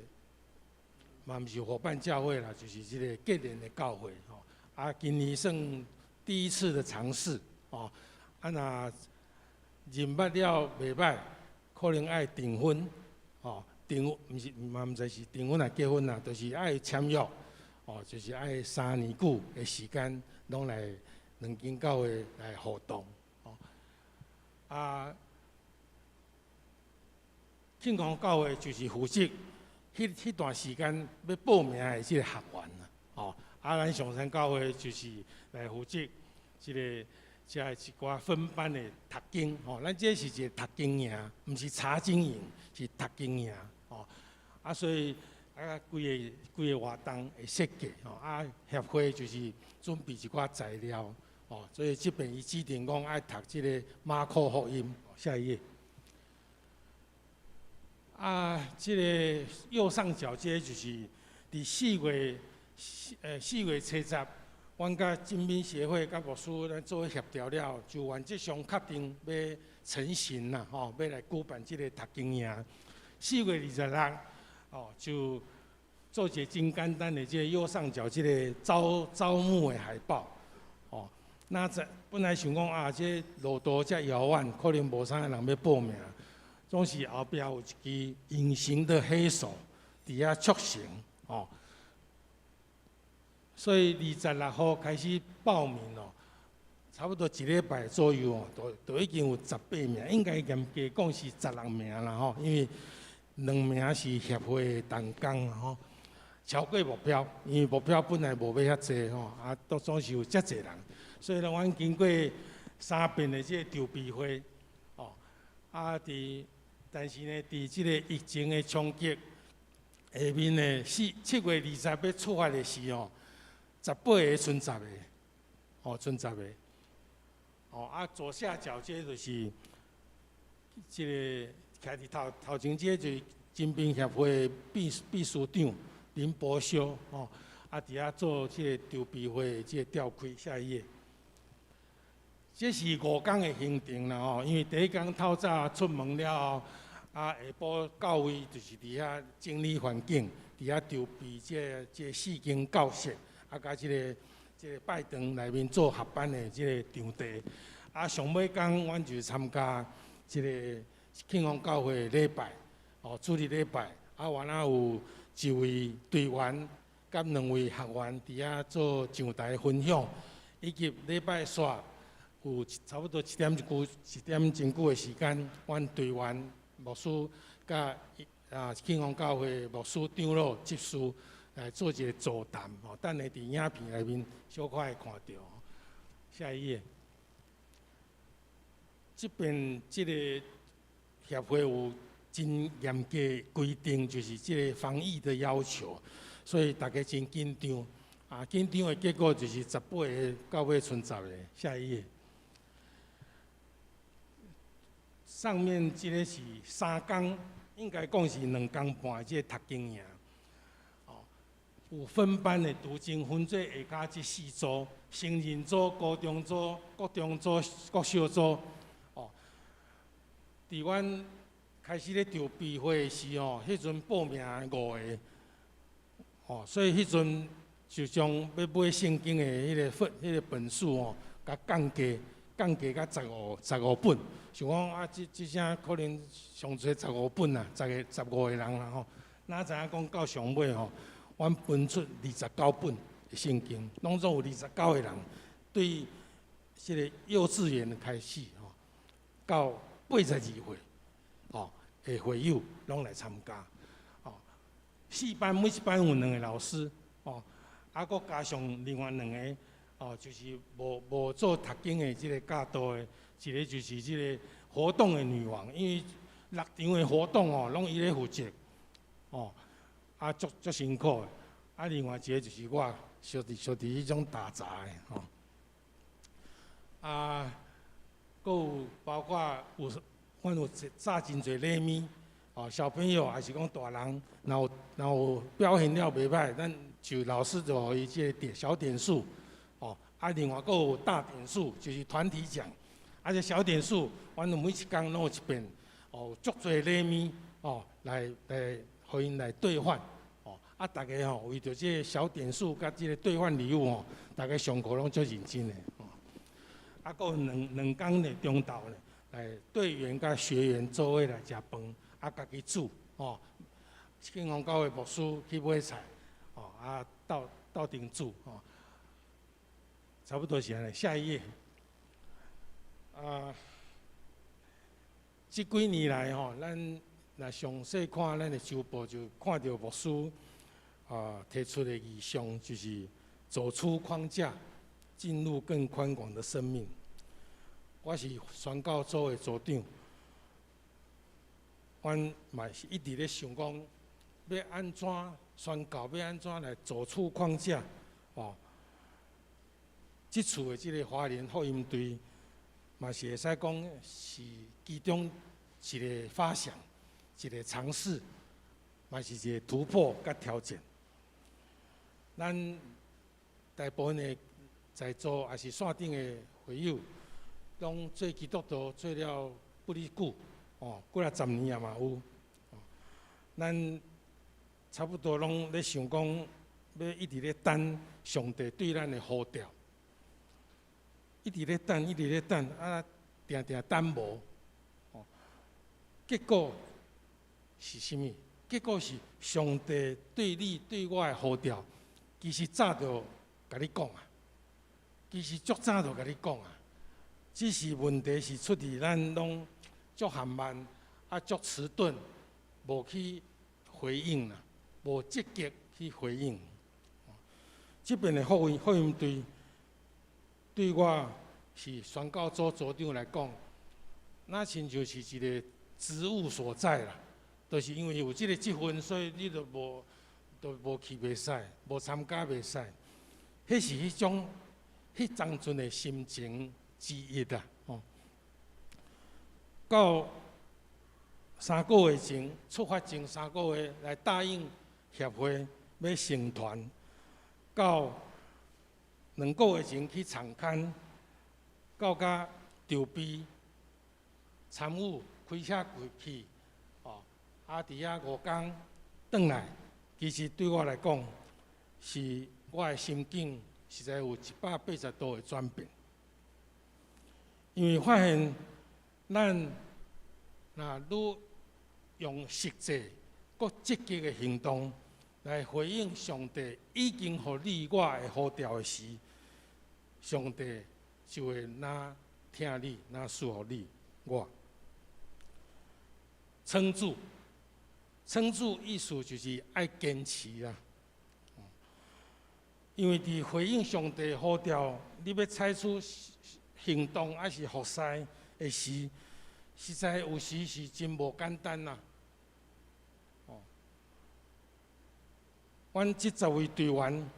嘛毋是伙伴教会啦，就是即个结连的教会吼。今年算第一次的尝试哦。若认捌了袂歹，可能爱订婚哦。订毋是嘛毋知是订婚还结婚啦，就是爱签约哦，就是爱3年久的时间，拢来两间教会来互动哦。庆丰教会就是负责迄段时间要报名的即个学员啦哦。咱上山教会就是来负责即个遮一寡分班的读经吼，咱这是一个读经营，毋是查经营，是读经营吼。所以规个活动会设计吼，协会就是准备一寡材料吼，所以即边伊指定讲爱读即个马可福音。下一页。即个右上角这就是伫4月初10，阮甲金民协会甲牧师咱做协调了，就原则上确定要成型啦，吼，要来举办即个读经营。4月26，就做一个真简单的，即个右上角即个招募的海报，哦，那本来想讲这路途遮遥远，可能无啥人要报名，总是后壁有一支隐形的黑手伫遐促成，哦。所以26号开始报名哦，差不多1礼拜左右哦，都已经有18名，应该严格讲是16名啦吼，因为2名是协会的同工吼，超过目标，因为目标本来无要遐济吼，都总是有遮济人，所以呢，阮经过3遍的即个筹备会，哦，但是呢，伫即个疫情的冲击下面呢，7月20要出发的时候，18个剩10个，哦，剩10个，哦，左下角这就是即个徛伫头前这就是金兵协会秘书长林伯修，哦，伫遐做即个筹备会即个召开。下一页，这是5天的行程啦，吼，因为第一天透早出门了后，下晡到位就是伫遐整理环境，伫遐筹备即个4间教室。甲即个拜堂内面做合班的即个场地，上尾天阮就参加即个庆丰教会礼拜，哦，主日礼拜，原来有1位队员甲2位学员伫遐做上台分享，以及礼拜煞有差不多1点真久的时间，阮队员牧师甲庆丰教会牧师长老执事。来做一个座谈，吼，等下伫影片内面小可会看到。下一页，这边这个协会有真严格规定，就是这个防疫的要求，所以大家真紧张。紧张的结果就是18个到尾剩10个。下一页，上面这个是3天，应该讲是2天半的这个读经营。有分班的读经，分做下骹这4组：成人组、高中组、国中组、国小组。哦，伫阮开始咧筹备会的时候，迄阵报名5个，哦，所以迄阵就将要买圣经的迄个本数哦，甲降价到15本。想讲这声可能上侪15本啦，15个人啦吼。哪知影讲到上尾吼？阮分出29本的圣经，拢总有29个人，对即个幼稚园开始吼，到82岁吼的会友拢来参加，哦，4班每一班有2个老师，哦，佫加上另外2个，哦，就是无做读经的即个教导的，一个就是即个活动的女王，因为6场的活动哦，拢伊咧负责，哦。足辛苦的，另外一个就是我小弟迄种打杂的吼，佫有包括阮有炸真侪礼物，哦，小朋友还是讲大人，然后表现了袂歹，咱就老师就互伊即个小点数，哦，另外佫有大点数，就是团体奖，啊，这小点数，阮每一工拢有一遍，哦，足侪礼物哦，来，互因来兑换，哦，啊，大家吼为着这个小点数甲这个兑换礼物吼，大家上课拢足认真的，哦，啊，佫有两工的中昼呢，来队员甲学员做伙来食饭，啊，家己煮，哦，庆丰教会牧师去买菜，哦，啊，斗阵煮，哦，差不多是安尼，下一页。这几年来吼，咱若详细看咱的周报，就看到牧师提出的意向，就是走出框架，进入更宽广的生命。我是宣教组的组长，阮嘛是一直咧想讲，要安怎宣教，要安怎来走出框架，哦。即次的即个华联福音队。嘛是会使讲是其中一个发想，一个尝试，嘛是一个突破甲挑战。咱大部分的在座也是线顶的会友，拢做基督徒做了不哩久，哦，过了10年也嘛有。咱差不多拢咧想讲，要一直咧等上帝对咱的呼召。一直咧等，一直咧等，啊，定定等无，哦，结果是啥物？结果是上帝对你对我的呼召，其实早就甲你讲啊，其实足早就甲你讲啊，只是问题是出伫咱拢足缓慢，啊，足迟钝，无去回应啦，无积极去回应。这边的福音队。对我是宣教组组长来讲，那亲就是一个职务所在啦。就是因为有这个积分，所以你就无去袂使，无参加袂使。迄是迄种当阵的心情之一啊。哦，到3个月前，出发前3个月来答应协会要成团，到2个月前去场勘，到甲筹备、参与开车过去，哦，啊，伫遐5天转来，其实对我来讲，是我的心境实在有180度的转变。因为发现咱若愈用实际、搁积极的行动来回应上帝已经互你我的呼召的时，上帝就会哪听你，哪赐予你我。撑住，撑住意思就是爱坚持啦。因为伫回应上帝呼召，你要采取行动还是服侍的时，实在有时是真无简单啦。阮这10位队员，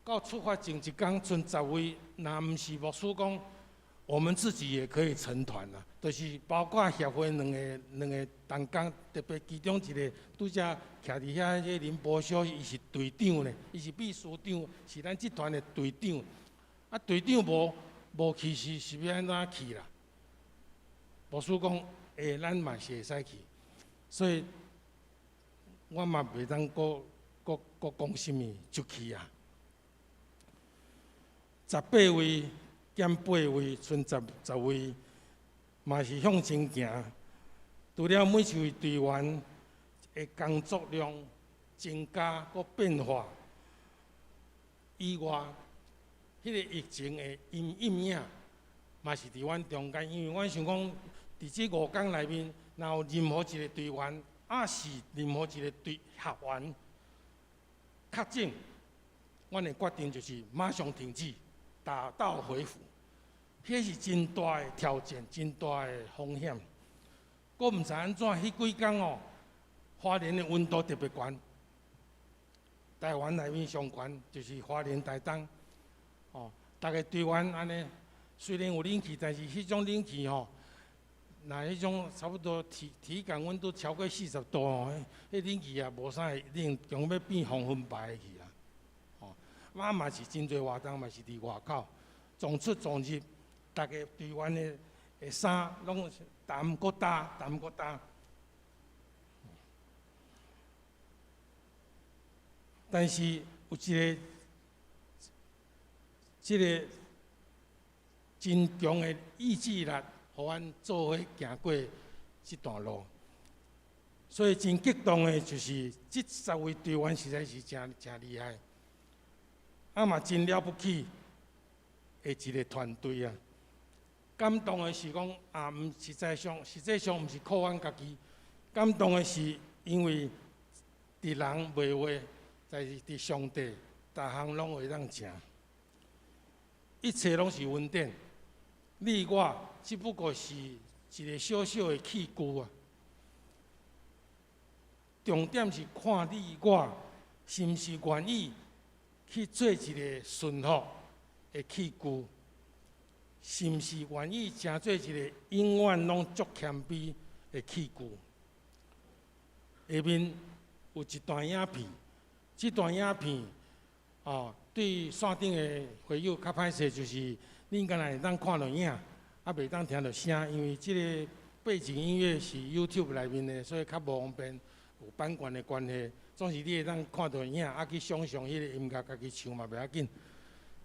到出发前一天，剩10位，若毋是牧师讲，我们自己也可以成团啦。就是包括协会两个同工，特别其中一个拄则徛伫遐，迄林波小，伊是队长呢，伊是秘书长，是咱这团的队长。啊，队长无去是要安怎去啦？牧师讲，咱嘛是会使去，所以我嘛袂当搁讲啥物就去啊。18位减8位，剩10位，嘛是向前行。除了每一位队员的工作量增加佮变化以外，迄个疫情的阴影嘛是伫阮中间。因为阮想讲，伫这5天内面，若有任何一个队员，是任何一个学员确诊，阮的决定就是马上停止。打道回府，迄是真大的挑战，真大的风险。佫毋知安怎，迄几天花莲的温度特别悬，台湾内面上悬就是花莲台东。大家队员安尼，虽然有冷气，但是迄种冷气若迄种差不多体感温度超过40度迄冷气也无啥会冷，强要变红粉白去啊。嘛是真侪活动，嘛是伫外口，撞出撞入，逐大家队员的衫拢淡搁搭，淡搁搭。但是有一个真强的意志力，互阮做伙行过这段路。所以真激动的，就是这10位队员实在是真厉害，嘛真了不起的一个团队啊！感动的是讲实际上毋是靠阮家己，感动的是因为伫人袂话，但是伫上帝，逐项拢会当成，一切拢是恩典。你我只不过是一个小小的器具啊。重点是看你我是毋是愿意去做一个顺服的器具，是毋是愿意成做一个永远拢足谦卑的器具。下面有一段影片，这段影片对线顶的会友较歹势，就是恁敢若会当看到影，袂当听到声，因为这个背景音乐是 YouTube 内面的，所以较无方便。有版权的关系，总是你会当看到影，去想象迄个音乐，家己唱嘛袂要紧。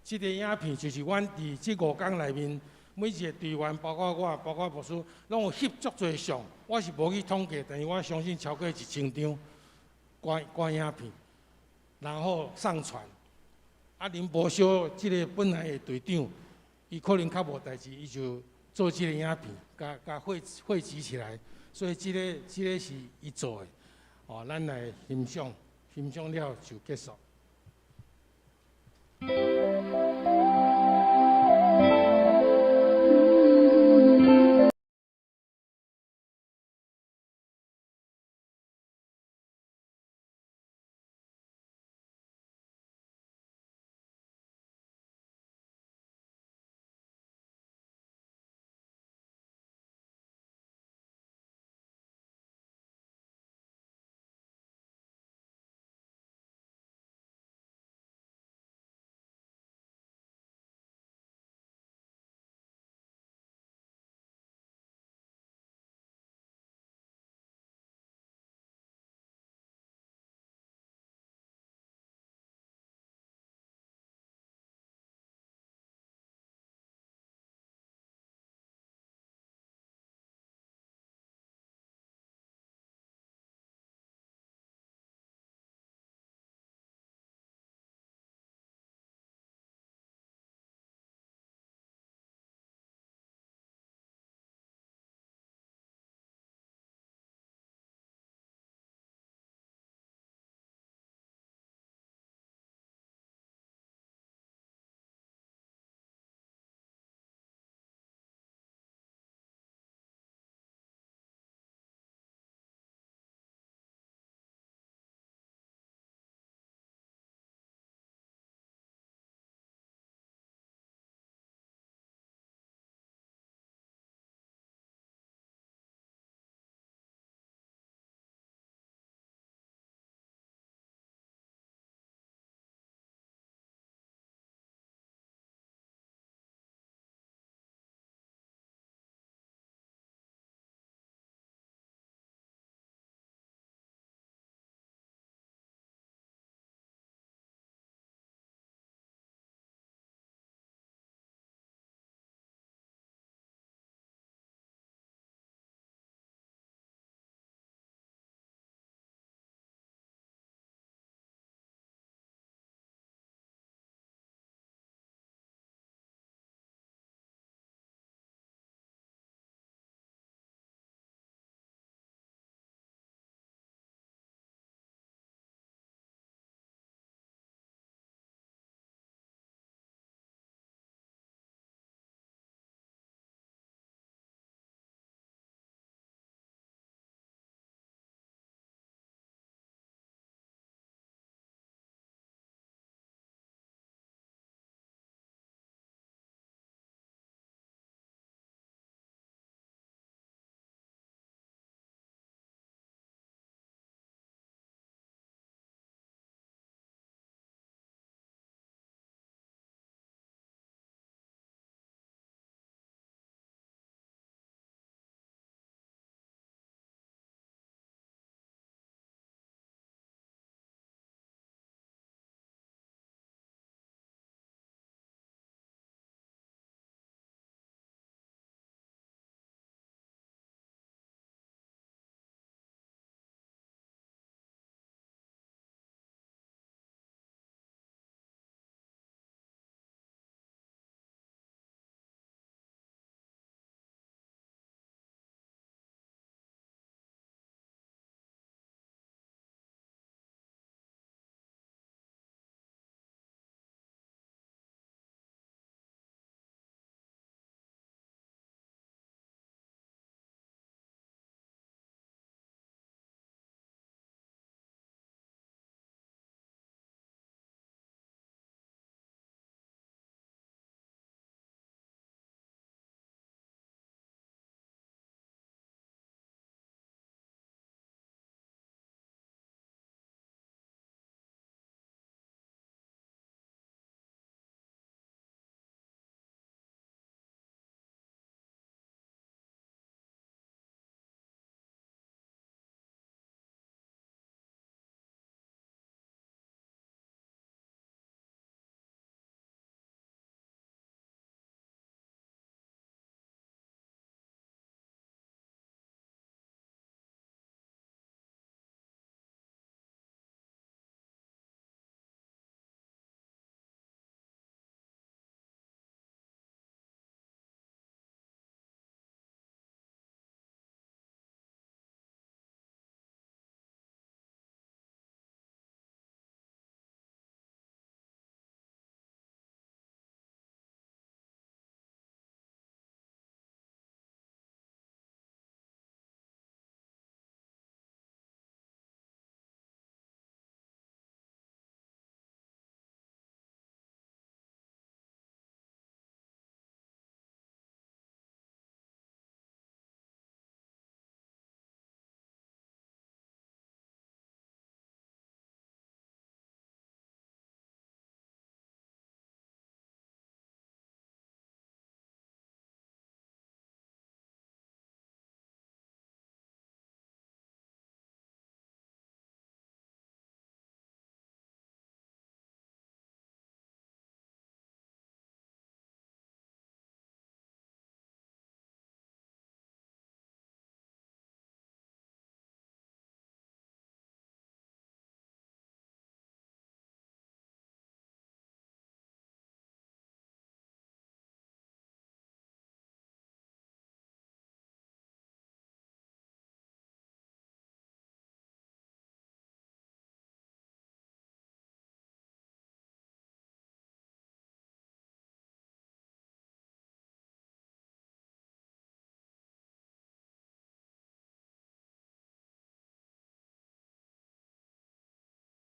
这个影片就是阮伫这5天内面，每一个队员，包括我，包括牧师，拢有翕足侪相。我是无去统计，但是我相信超过1000张观影片，然后上传。林博修这个本来的队长，伊可能较无代志，伊就做这个影片，甲汇集起来，所以这个是伊做的。咱来欣赏，欣赏了就结束。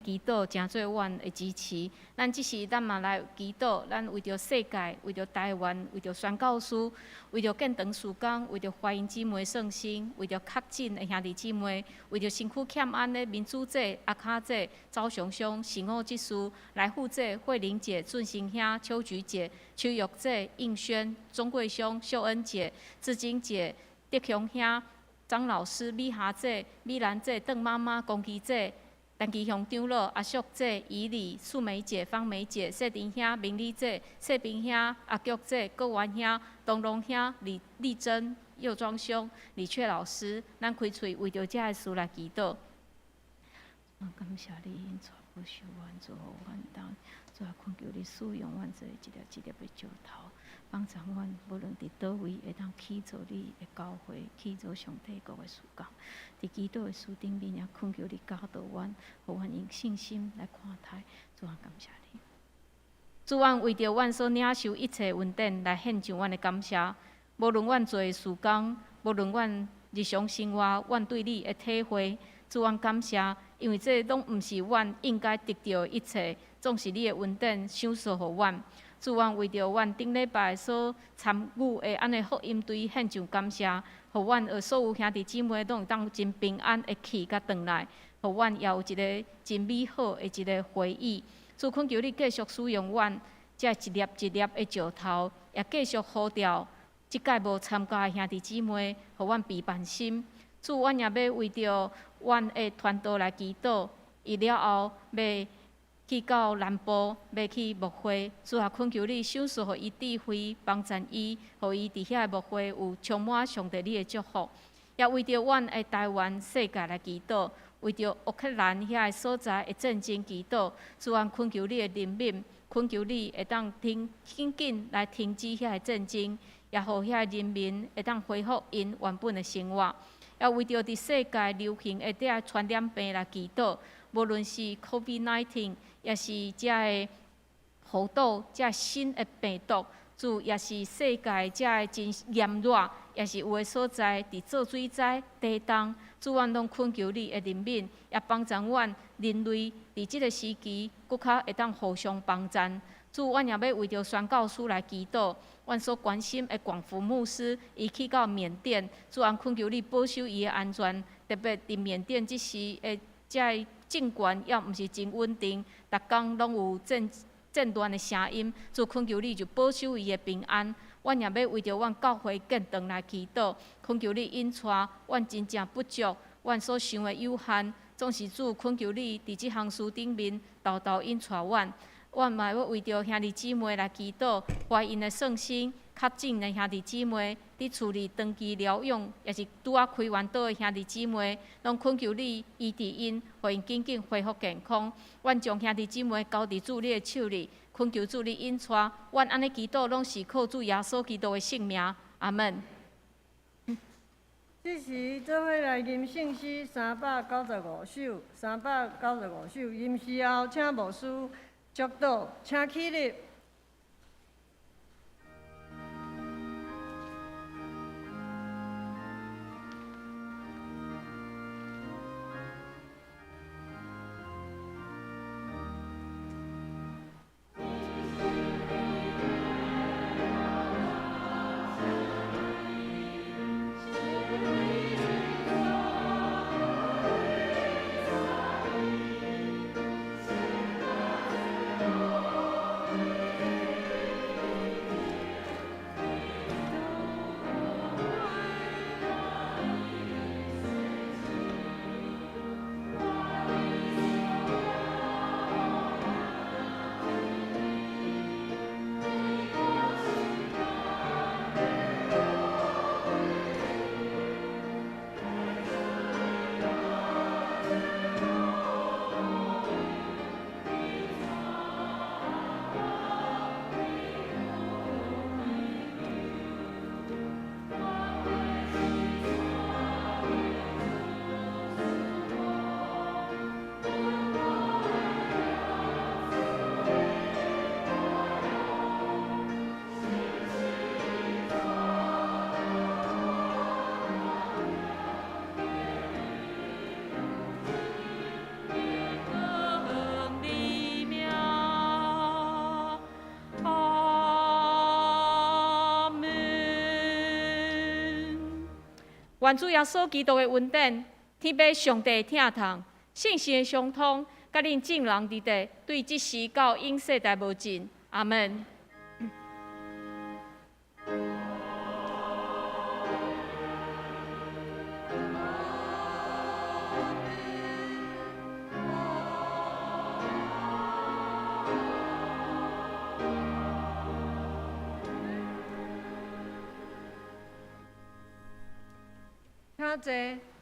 祈祷真做阮的支持。咱即时咱嘛来祈祷，咱为着世界，为着台湾，为着宣教师，为着建堂事工，为着华人姊妹圣心，为着确诊的兄弟姊妹，为着身躯欠安的民主姐、阿卡姐、赵雄兄、神奥技师、来福姐、慧玲姐、俊兴兄、秋菊姐、邱玉姐、应轩、钟贵兄、秀恩姐、志金姐、德雄兄、张老师、米霞姐、米兰姐、邓妈妈、龚琪姐。陈其乡长老、阿淑姐、怡礼、素梅姐、方梅姐、谢丁兄、明理姐、谢平兄、阿菊姐、郭元兄、东龙兄、丽珍、佑庄兄、李雀老师，咱开喙为着这个事来祈祷。感谢你，因带保守阮，做好阮当，做恳求你使用阮这一粒一粒的石头，帮助阮无论伫倒位会当起做你的教会，起做上帝国的事工。伫祈祷的事顶面，也恳求你教导阮，互阮用信心来看待。主啊，感谢你。主啊，为着阮所领受一切恩典来献上阮的感谢。无论阮做的事工，无论阮日常生活，阮对你的体会，主啊，感谢，因为这拢毋是阮应该得到的一切，总是你的恩典赏赐互阮。主啊，为着阮顶礼拜所参与的安尼福音队献上感谢，互阮的所有兄弟姊妹拢会当真平安的去甲转来，互阮也有一个真美好的一个回忆。主恳求你继续使用阮这一粒一粒的石头，也继续呼召即届无参加的兄弟姊妹，互阮陪伴心。主，阮也要为着阮的团队来祈祷，伊了后要去到南部，要去牧会。主啊，恳求你赏赐互伊智慧，帮助伊，互伊伫遐牧会有充满上帝你的祝福。也为着阮的台湾世界来祈祷，为着乌克兰遐个所在的战争祈祷。主啊，恳求你的怜悯，恳求你会当紧紧来停止遐个战争，也互遐个人民会当恢复因原本的生活。也为着伫世界流行的这传染病来祈祷，无论是 COVID-19， 也是这个猴痘，这新的病毒，主也是世界这个真炎热，也是有的所在伫做水灾、地震，主阮拢恳求你的怜悯，也帮助阮人类伫即个时期，搁较会当互相帮助。主，阮也要为着宣教师来祈祷。阮所关心的广福牧师，伊去到缅甸，主啊，恳求你保守伊的安全，特别伫缅甸即时的这政权也毋是真稳定，逐工拢有战乱的声音。主，恳求你就保守伊的平安。阮也要为着阮教会建堂来祈祷，恳求你引带阮真正不足，阮所想的有限，总是主恳求你伫即项事顶面，豆豆引带阮。阮嘛要为着兄弟姊妹来祈祷，怀因的圣心，确诊的兄弟姊妹，伫厝里长期疗养，也是拄啊开完刀的兄弟姊妹，拢恳求你医治因，互因紧紧恢复健康。阮将兄弟姊妹交伫主你的手里，恳求主你引带。阮安尼祈祷，拢是靠主耶稣基督的性命。阿门。即时做伙来吟圣诗395首，395首吟诗后，请牧师祝祷，请起立。愿主耶稣基督的恩典、天父上帝疼痛、信心的相通，甲恁众人伫地，对即时到永世代无尽。阿门。请坐。